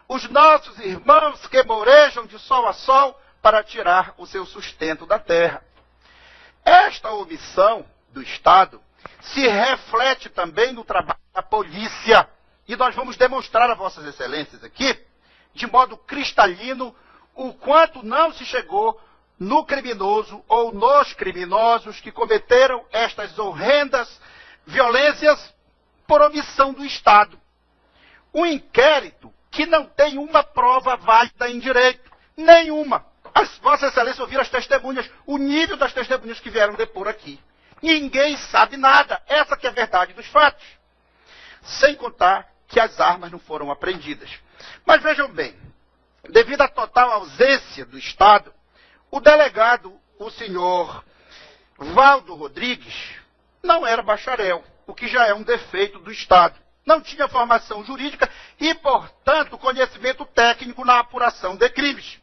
os nossos irmãos que morejam de sol a sol para tirar o seu sustento da terra. Esta omissão do Estado se reflete também no trabalho da polícia. E nós vamos demonstrar a vossas excelências aqui, de modo cristalino, o quanto não se chegou no criminoso ou nos criminosos que cometeram estas horrendas violências por omissão do Estado. Um inquérito que não tem uma prova válida em direito, nenhuma. As vossas excelências ouviram as testemunhas, o nível das testemunhas que vieram depor aqui. Ninguém sabe nada. Essa que é a verdade dos fatos. Sem contar que as armas não foram apreendidas. Mas vejam bem, devido à total ausência do Estado, o delegado, o senhor Valdo Rodrigues, não era bacharel, o que já é um defeito do Estado. Não tinha formação jurídica e, portanto, conhecimento técnico na apuração de crimes.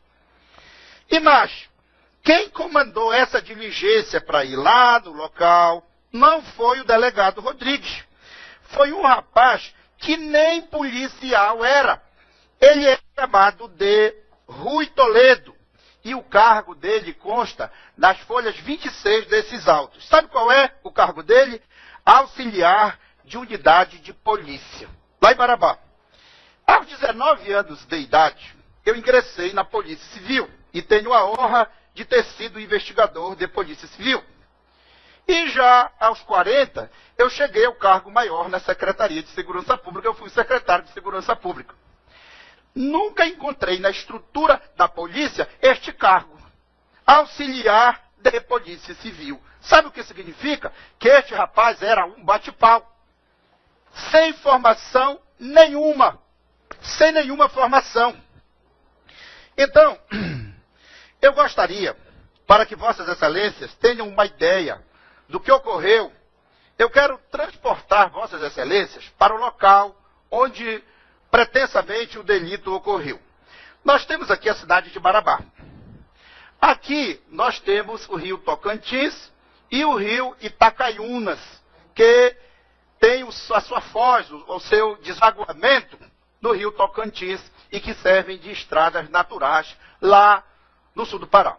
E mais, quem comandou essa diligência para ir lá no local não foi o delegado Rodrigues. Foi um rapaz que nem policial era. Ele é chamado de Rui Toledo. E o cargo dele consta nas folhas 26 desses autos. Sabe qual é o cargo dele? Auxiliar de unidade de polícia, lá em Marabá. Aos 19 anos de idade, eu ingressei na Polícia Civil e tenho a honra de ter sido investigador de Polícia Civil. E já aos 40, eu cheguei ao cargo maior na Secretaria de Segurança Pública, eu fui secretário de Segurança Pública. Nunca encontrei na estrutura da polícia este cargo, auxiliar de Polícia Civil. Sabe o que significa? Que este rapaz era um bate-pau, sem formação nenhuma, sem nenhuma formação. Então, eu gostaria, para que vossas excelências tenham uma ideia do que ocorreu, eu quero transportar vossas excelências para o local onde pretensamente o delito ocorreu. Nós temos aqui a cidade de Marabá. Aqui nós temos o rio Tocantins e o rio Itacaiunas, que tem a sua foz, o seu desaguamento no rio Tocantins e que servem de estradas naturais lá no sul do Pará.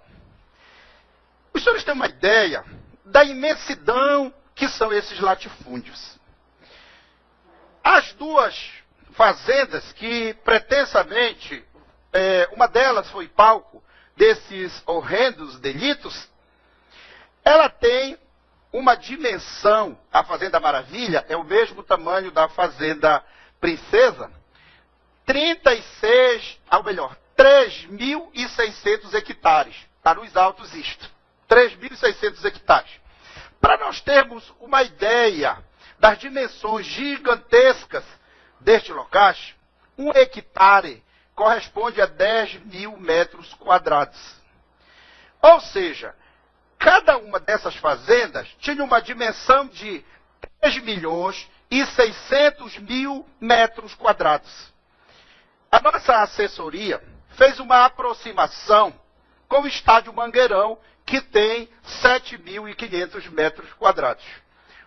Os senhores têm uma ideia da imensidão que são esses latifúndios. As duas fazendas que pretensamente, uma delas foi palco desses horrendos delitos, ela tem uma dimensão, a Fazenda Maravilha é o mesmo tamanho da Fazenda Princesa, 3.600 hectares, está nos autos isto, 3.600 hectares. Para nós termos uma ideia das dimensões gigantescas deste locais, 1 hectare corresponde a 10.000 metros quadrados. Ou seja, cada uma dessas fazendas tinha uma dimensão de 3.600.000 metros quadrados. A nossa assessoria fez uma aproximação com o estádio Mangueirão, que tem 7.500 metros quadrados.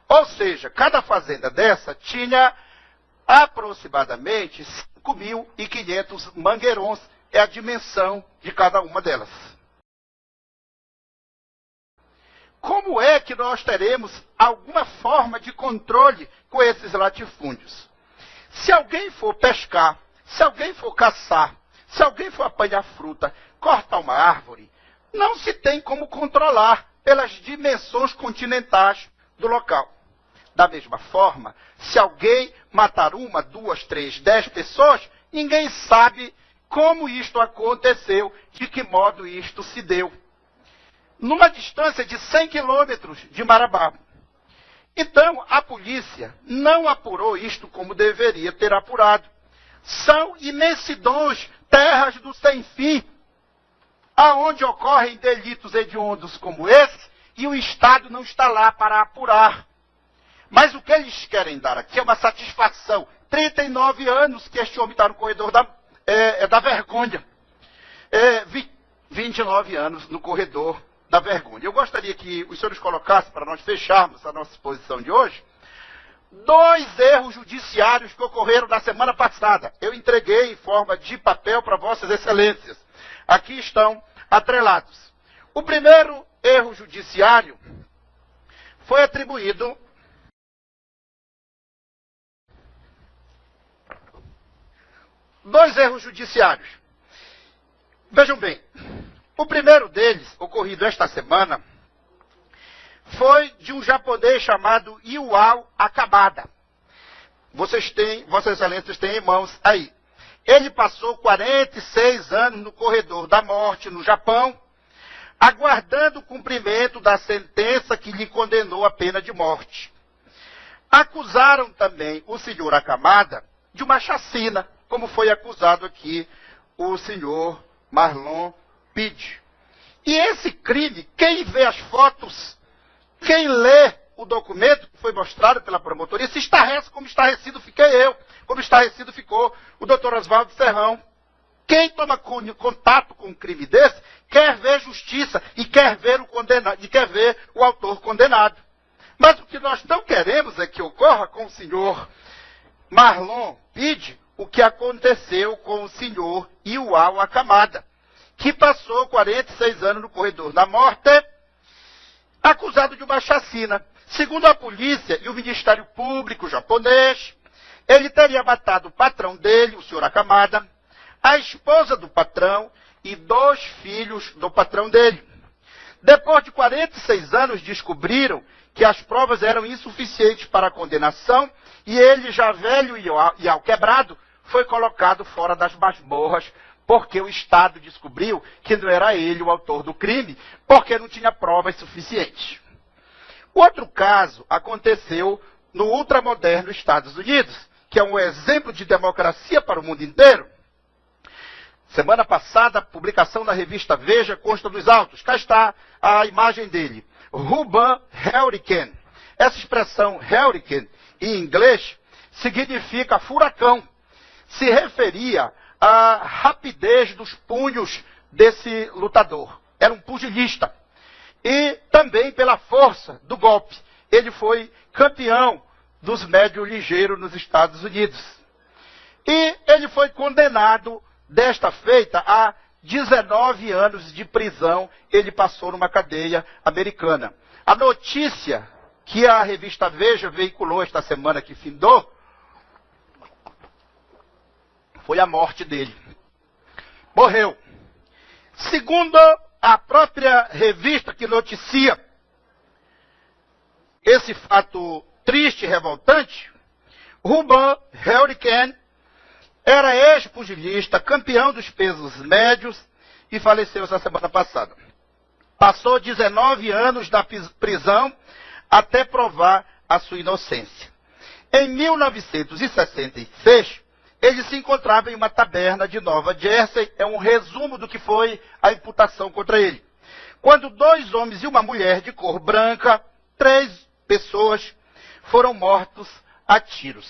Ou seja, cada fazenda dessa tinha aproximadamente 5.500 mangueirões, é a dimensão de cada uma delas. Como é que nós teremos alguma forma de controle com esses latifúndios? Se alguém for pescar Se alguém for caçar, se alguém for apanhar fruta, cortar uma árvore, não se tem como controlar pelas dimensões continentais do local. Da mesma forma, se alguém matar 1, 2, 3, 10 pessoas, ninguém sabe como isto aconteceu, de que modo isto se deu. Numa distância de 100 quilômetros de Marabá. Então, a polícia não apurou isto como deveria ter apurado. São imensidões, terras do sem fim, aonde ocorrem delitos hediondos como esse, e o Estado não está lá para apurar. Mas o que eles querem dar aqui é uma satisfação. 39 anos que este homem está no corredor da vergonha. 29 anos no corredor da vergonha. Eu gostaria que os senhores colocassem, para nós fecharmos a nossa exposição de hoje, 2 erros judiciários que ocorreram na semana passada. Eu entreguei em forma de papel para vossas excelências. Aqui estão atrelados. O primeiro erro judiciário foi atribuído dois erros judiciários. Vejam bem, o primeiro deles, ocorrido esta semana, foi de um japonês chamado Iwao Akabada. Vossas excelências têm em mãos aí. Ele passou 46 anos no corredor da morte no Japão, aguardando o cumprimento da sentença que lhe condenou à pena de morte. Acusaram também o senhor Akabada de uma chacina, como foi acusado aqui o senhor Marlon Pide. E esse crime, quem vê as fotos, quem lê o documento que foi mostrado pela promotoria, se estarrece como estarrecido fiquei eu, como estarrecido ficou o doutor Oswaldo Serrão. Quem toma contato com um crime desse, quer ver justiça e quer ver o condenado, e quer ver o autor condenado. Mas o que nós não queremos é que ocorra com o senhor Marlon Pide o que aconteceu com o senhor Iwao Akabada, que passou 46 anos no corredor da morte, acusado de uma chacina. Segundo a polícia e o Ministério Público japonês, ele teria matado o patrão dele, o senhor Akabada, a esposa do patrão e 2 filhos do patrão dele. Depois de 46 anos, descobriram que as provas eram insuficientes para a condenação e ele, já velho e alquebrado, foi colocado fora das masmorras porque o Estado descobriu que não era ele o autor do crime, porque não tinha provas suficientes. O outro caso aconteceu no ultramoderno Estados Unidos, que é um exemplo de democracia para o mundo inteiro. Semana passada, a publicação da revista Veja consta dos autos. Cá está a imagem dele. Ruban Hurricane. Essa expressão Hurricane, em inglês, significa furacão. Se referia à rapidez dos punhos desse lutador. Era um pugilista. E também pela força do golpe. Ele foi campeão dos médios ligeiros nos Estados Unidos. E ele foi condenado, desta feita, a 19 anos de prisão. Ele passou numa cadeia americana. A notícia que a revista Veja veiculou esta semana que findou foi a morte dele. Morreu. Segundo a própria revista que noticia esse fato triste e revoltante, Ruban Hurricane era ex-pugilista, campeão dos pesos médios e faleceu essa semana passada. Passou 19 anos na prisão até provar a sua inocência. Em 1966, ele se encontrava em uma taberna de Nova Jersey. É um resumo do que foi a imputação contra ele. Quando 2 homens e uma mulher de cor branca, 3 pessoas, foram mortos a tiros.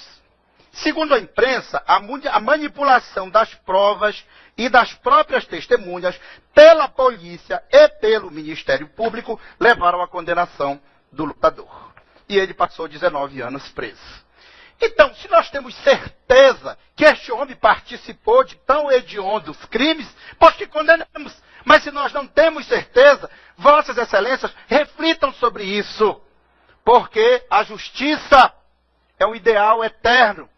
Segundo a imprensa, a manipulação das provas e das próprias testemunhas pela polícia e pelo Ministério Público levaram à condenação do lutador. E ele passou 19 anos preso. Então, se nós temos certeza que este homem participou de tão hediondos crimes, pois que condenamos. Mas se nós não temos certeza, vossas excelências, reflitam sobre isso. Porque a justiça é um ideal eterno.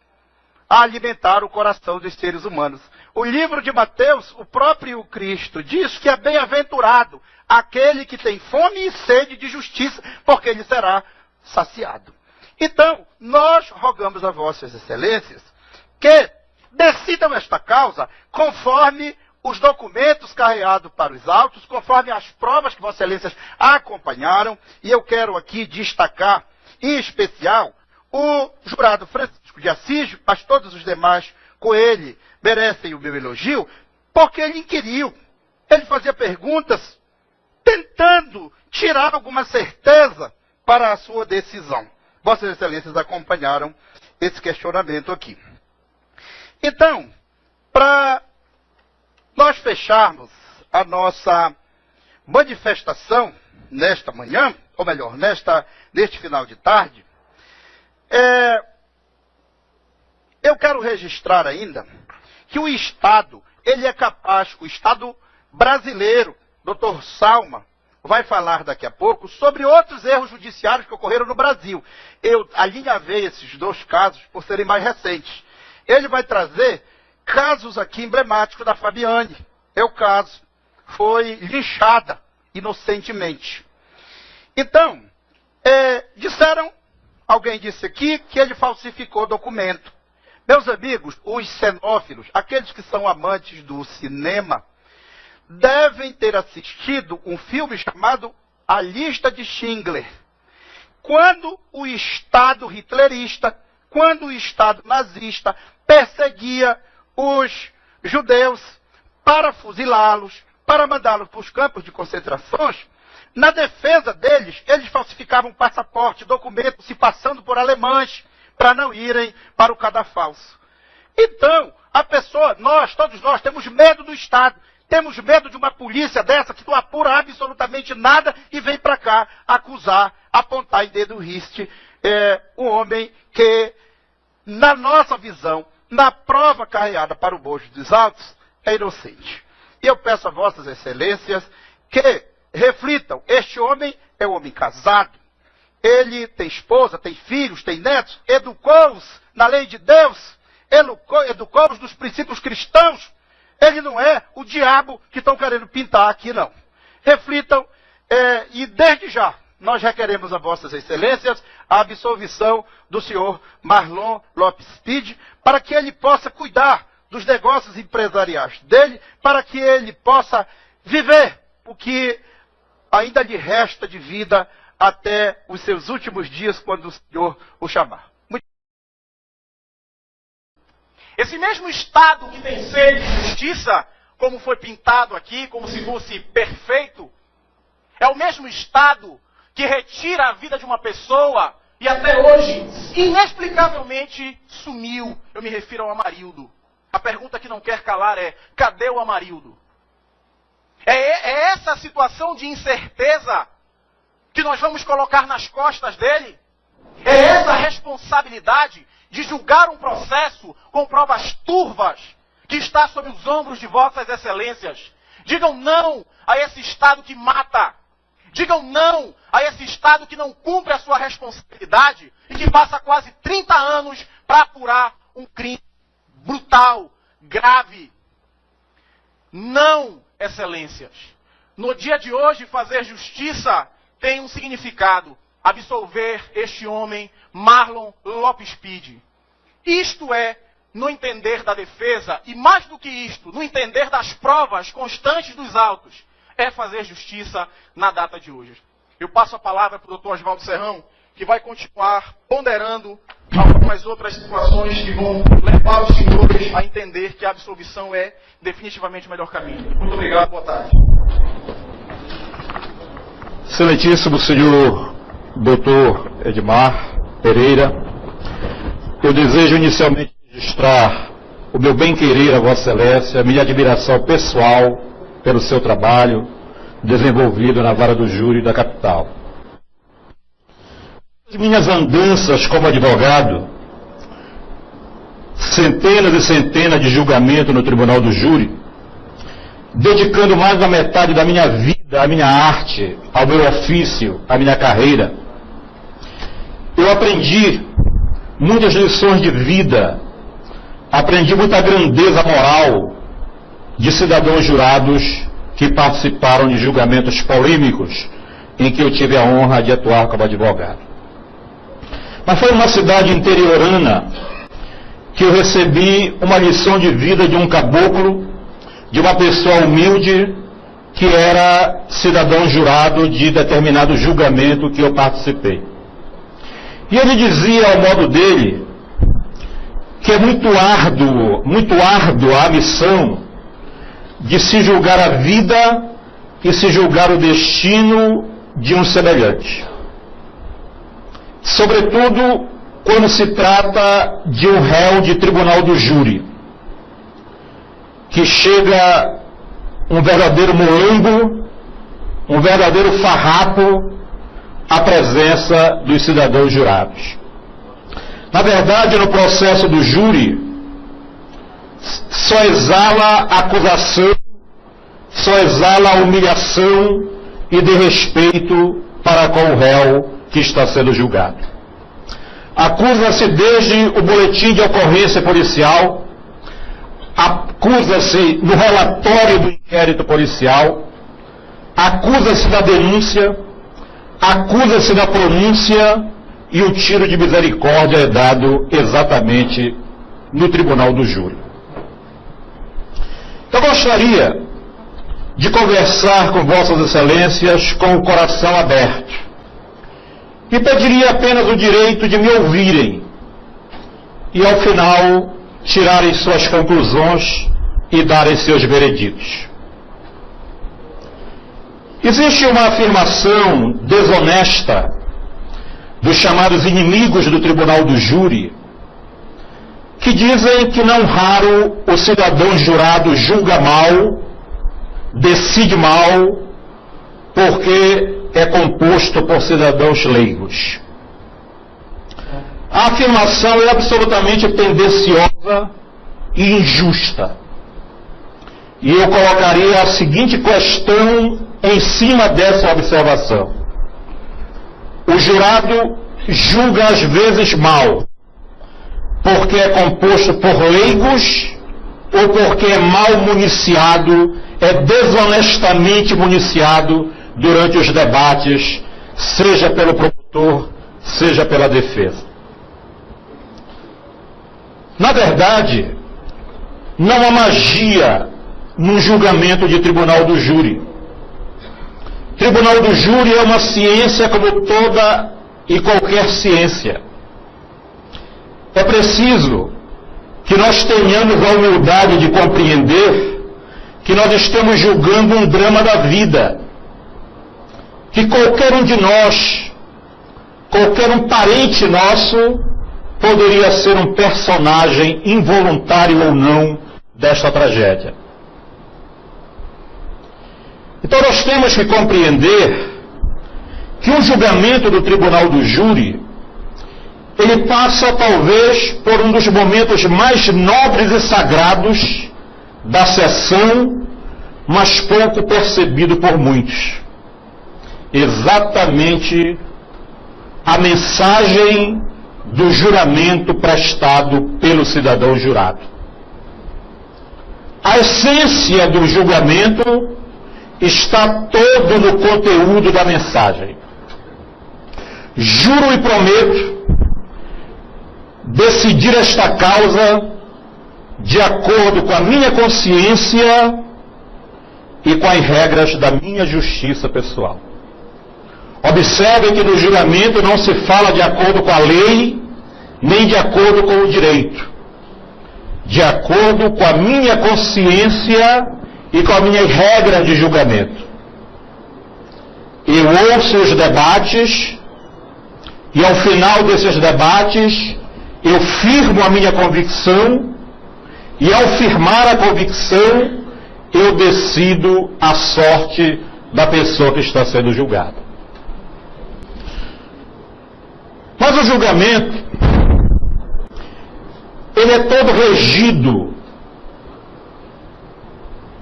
a alimentar o coração dos seres humanos. O livro de Mateus, o próprio Cristo diz que é bem-aventurado aquele que tem fome e sede de justiça, porque ele será saciado. Então, nós rogamos a vossas excelências que decidam esta causa conforme os documentos carreados para os autos, conforme as provas que vossas excelências acompanharam, e eu quero aqui destacar, em especial, o jurado Francisco de Assis, mas todos os demais com ele merecem o meu elogio, porque ele inquiriu, ele fazia perguntas, tentando tirar alguma certeza para a sua decisão. Vossas excelências acompanharam esse questionamento aqui. Então, para nós fecharmos a nossa manifestação nesta manhã, ou melhor, neste final de tarde, eu quero registrar ainda que o Estado, ele é capaz, o Estado brasileiro, Dr. Salma, vai falar daqui a pouco sobre outros erros judiciários que ocorreram no Brasil. Eu alinhavei esses dois casos por serem mais recentes. Ele vai trazer casos aqui emblemáticos da Fabiane. É o caso. Foi linchada inocentemente. Então, alguém disse aqui que ele falsificou documento. Meus amigos, os xenófilos, aqueles que são amantes do cinema, devem ter assistido um filme chamado A Lista de Schindler. Quando o Estado hitlerista, quando o Estado nazista perseguia os judeus para fuzilá-los, para mandá-los para os campos de concentrações, na defesa deles, eles falsificavam passaporte, documento, se passando por alemães, para não irem para o cadafalso. Então, todos nós temos medo do Estado. Temos medo de uma polícia dessa que não apura absolutamente nada e vem para cá acusar, apontar em dedo riste um homem que, na nossa visão, na prova carreada para o bojo dos autos, é inocente. E eu peço a vossas excelências que reflitam, este homem é um homem casado, ele tem esposa, tem filhos, tem netos, educou-os na lei de Deus, educou-os nos princípios cristãos. Ele não é o diabo que estão querendo pintar aqui, não. Reflitam, e desde já, nós requeremos a vossas excelências a absolvição do senhor Marlon Lopes Pide, para que ele possa cuidar dos negócios empresariais dele, para que ele possa viver o que ainda lhe resta de vida até os seus últimos dias, quando o Senhor o chamar. Esse mesmo Estado que tem sede de justiça, como foi pintado aqui, como se fosse perfeito, é o mesmo Estado que retira a vida de uma pessoa e até hoje, inexplicavelmente, sumiu. Eu me refiro ao Amarildo. A pergunta que não quer calar é: cadê o Amarildo? É essa a situação de incerteza que nós vamos colocar nas costas dele? É essa a responsabilidade de julgar um processo com provas turvas que está sob os ombros de vossas excelências? Digam não a esse Estado que mata. Digam não a esse Estado que não cumpre a sua responsabilidade e que passa quase 30 anos para apurar um crime brutal, grave. Não, excelências. No dia de hoje, fazer justiça tem um significado: absolver este homem, Marlon Lopes Pide. Isto é, no entender da defesa, e mais do que isto, no entender das provas constantes dos autos, é fazer justiça na data de hoje. Eu passo a palavra para o Dr. Oswaldo Serrão, que vai continuar ponderando algumas outras situações que vão levar os senhores a entender que a absolvição é definitivamente o melhor caminho. Muito obrigado, boa tarde. Excelentíssimo senhor Dr. Edmar Pereira, eu desejo inicialmente registrar o meu bem-querer a Vossa Excelência, a minha admiração pessoal pelo seu trabalho desenvolvido na vara do júri da capital. As minhas andanças como advogado, centenas e centenas de julgamentos no tribunal do júri, dedicando mais da metade da minha vida à minha arte, ao meu ofício, à minha carreira, eu aprendi muitas lições de vida aprendi muita grandeza moral de cidadãos jurados que participaram de julgamentos polêmicos em que eu tive a honra de atuar como advogado. Mas foi numa cidade interiorana que eu recebi uma lição de vida de um caboclo, de uma pessoa humilde, que era cidadão jurado de determinado julgamento que eu participei. E ele dizia, ao modo dele, que é muito árdua a missão de se julgar a vida e se julgar o destino de um semelhante. Sobretudo quando se trata de um réu de tribunal do júri, que chega um verdadeiro molambo, um verdadeiro farrapo à presença dos cidadãos jurados. Na verdade, no processo do júri, só exala a acusação, só exala a humilhação e desrespeito para com o réu que está sendo julgado. Acusa-se desde o boletim de ocorrência policial, acusa-se no relatório do inquérito policial, acusa-se da denúncia, acusa-se da pronúncia e o tiro de misericórdia é dado exatamente no tribunal do júri. Eu gostaria de conversar com Vossas Excelências com o coração aberto e pediria apenas o direito de me ouvirem e, ao final, tirarem suas conclusões e darem seus vereditos. Existe uma afirmação desonesta dos chamados inimigos do tribunal do júri, que dizem que não raro o cidadão jurado julga mal, decide mal, porque é composto por cidadãos leigos. A afirmação é absolutamente tendenciosa e injusta. E eu colocaria a seguinte questão em cima dessa observação. O jurado julga às vezes mal, porque é composto por leigos ou porque é mal municiado, é desonestamente municiado durante os debates, seja pelo promotor, seja pela defesa. Na verdade, não há magia no julgamento de tribunal do júri. Tribunal do júri é uma ciência como toda e qualquer ciência. É preciso que nós tenhamos a humildade de compreender que nós estamos julgando um drama da vida, que qualquer um de nós, qualquer um parente nosso, poderia ser um personagem involuntário ou não desta tragédia. Então nós temos que compreender que o julgamento do tribunal do júri, ele passa talvez por um dos momentos mais nobres e sagrados da sessão, mas pouco percebido por muitos. Exatamente a mensagem do juramento prestado pelo cidadão jurado. A essência do julgamento está todo no conteúdo da mensagem. Juro e prometo decidir esta causa de acordo com a minha consciência e com as regras da minha justiça pessoal. Observe que no juramento não se fala de acordo com a lei, nem de acordo com o direito. De acordo com a minha consciência e com as minhas regras de julgamento. Eu ouço os debates e ao final desses debates eu firmo a minha convicção e ao firmar a convicção eu decido a sorte da pessoa que está sendo julgada. Mas o julgamento, ele é todo regido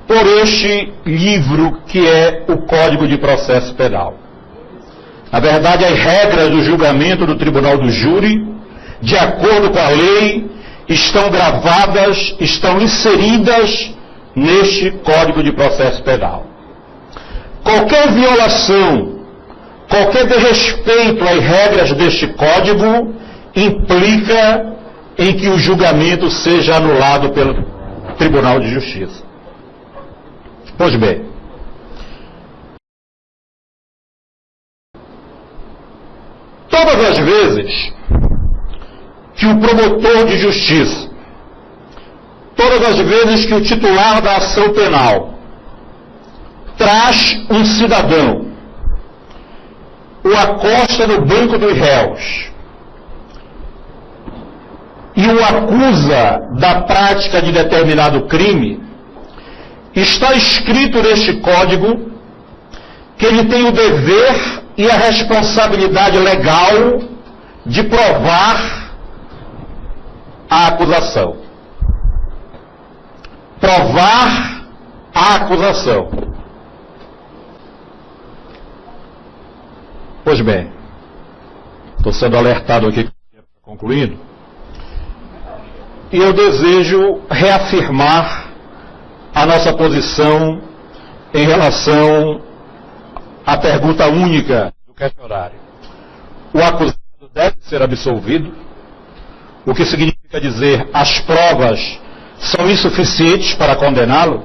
por este livro que é o Código de Processo Penal. Na verdade, as regras do julgamento do Tribunal do Júri, de acordo com a lei estão gravadas, estão inseridas neste Código de Processo Penal. Qualquer violação, qualquer desrespeito às regras deste Código implica em que o julgamento seja anulado pelo Tribunal de Justiça. Pois bem, todas as vezes que o promotor de justiça, todas as vezes que o titular da ação penal traz um cidadão, o acosta no banco dos réus e o acusa da prática de determinado crime, está escrito neste Código que ele tem o dever e a responsabilidade legal de provar a acusação. Provar a acusação. Pois bem, estou sendo alertado aqui, concluindo, e eu desejo reafirmar a nossa posição em relação à pergunta única do questionário. O acusado deve ser absolvido, o que significa dizer as provas são insuficientes para condená-lo,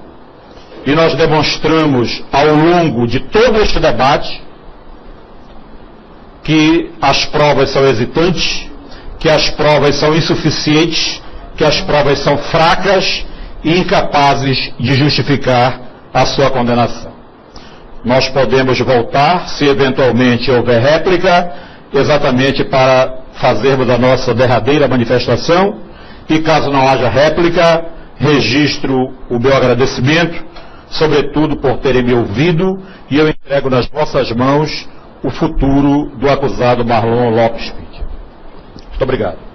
e nós demonstramos ao longo de todo este debate que as provas são hesitantes, que as provas são insuficientes, que as provas são fracas e incapazes de justificar a sua condenação. Nós podemos voltar, se eventualmente houver réplica, exatamente para fazermos a nossa derradeira manifestação, e caso não haja réplica, registro o meu agradecimento, sobretudo por terem me ouvido, e eu entrego nas vossas mãos o futuro do acusado Marlon Lopes Pinto. Muito obrigado.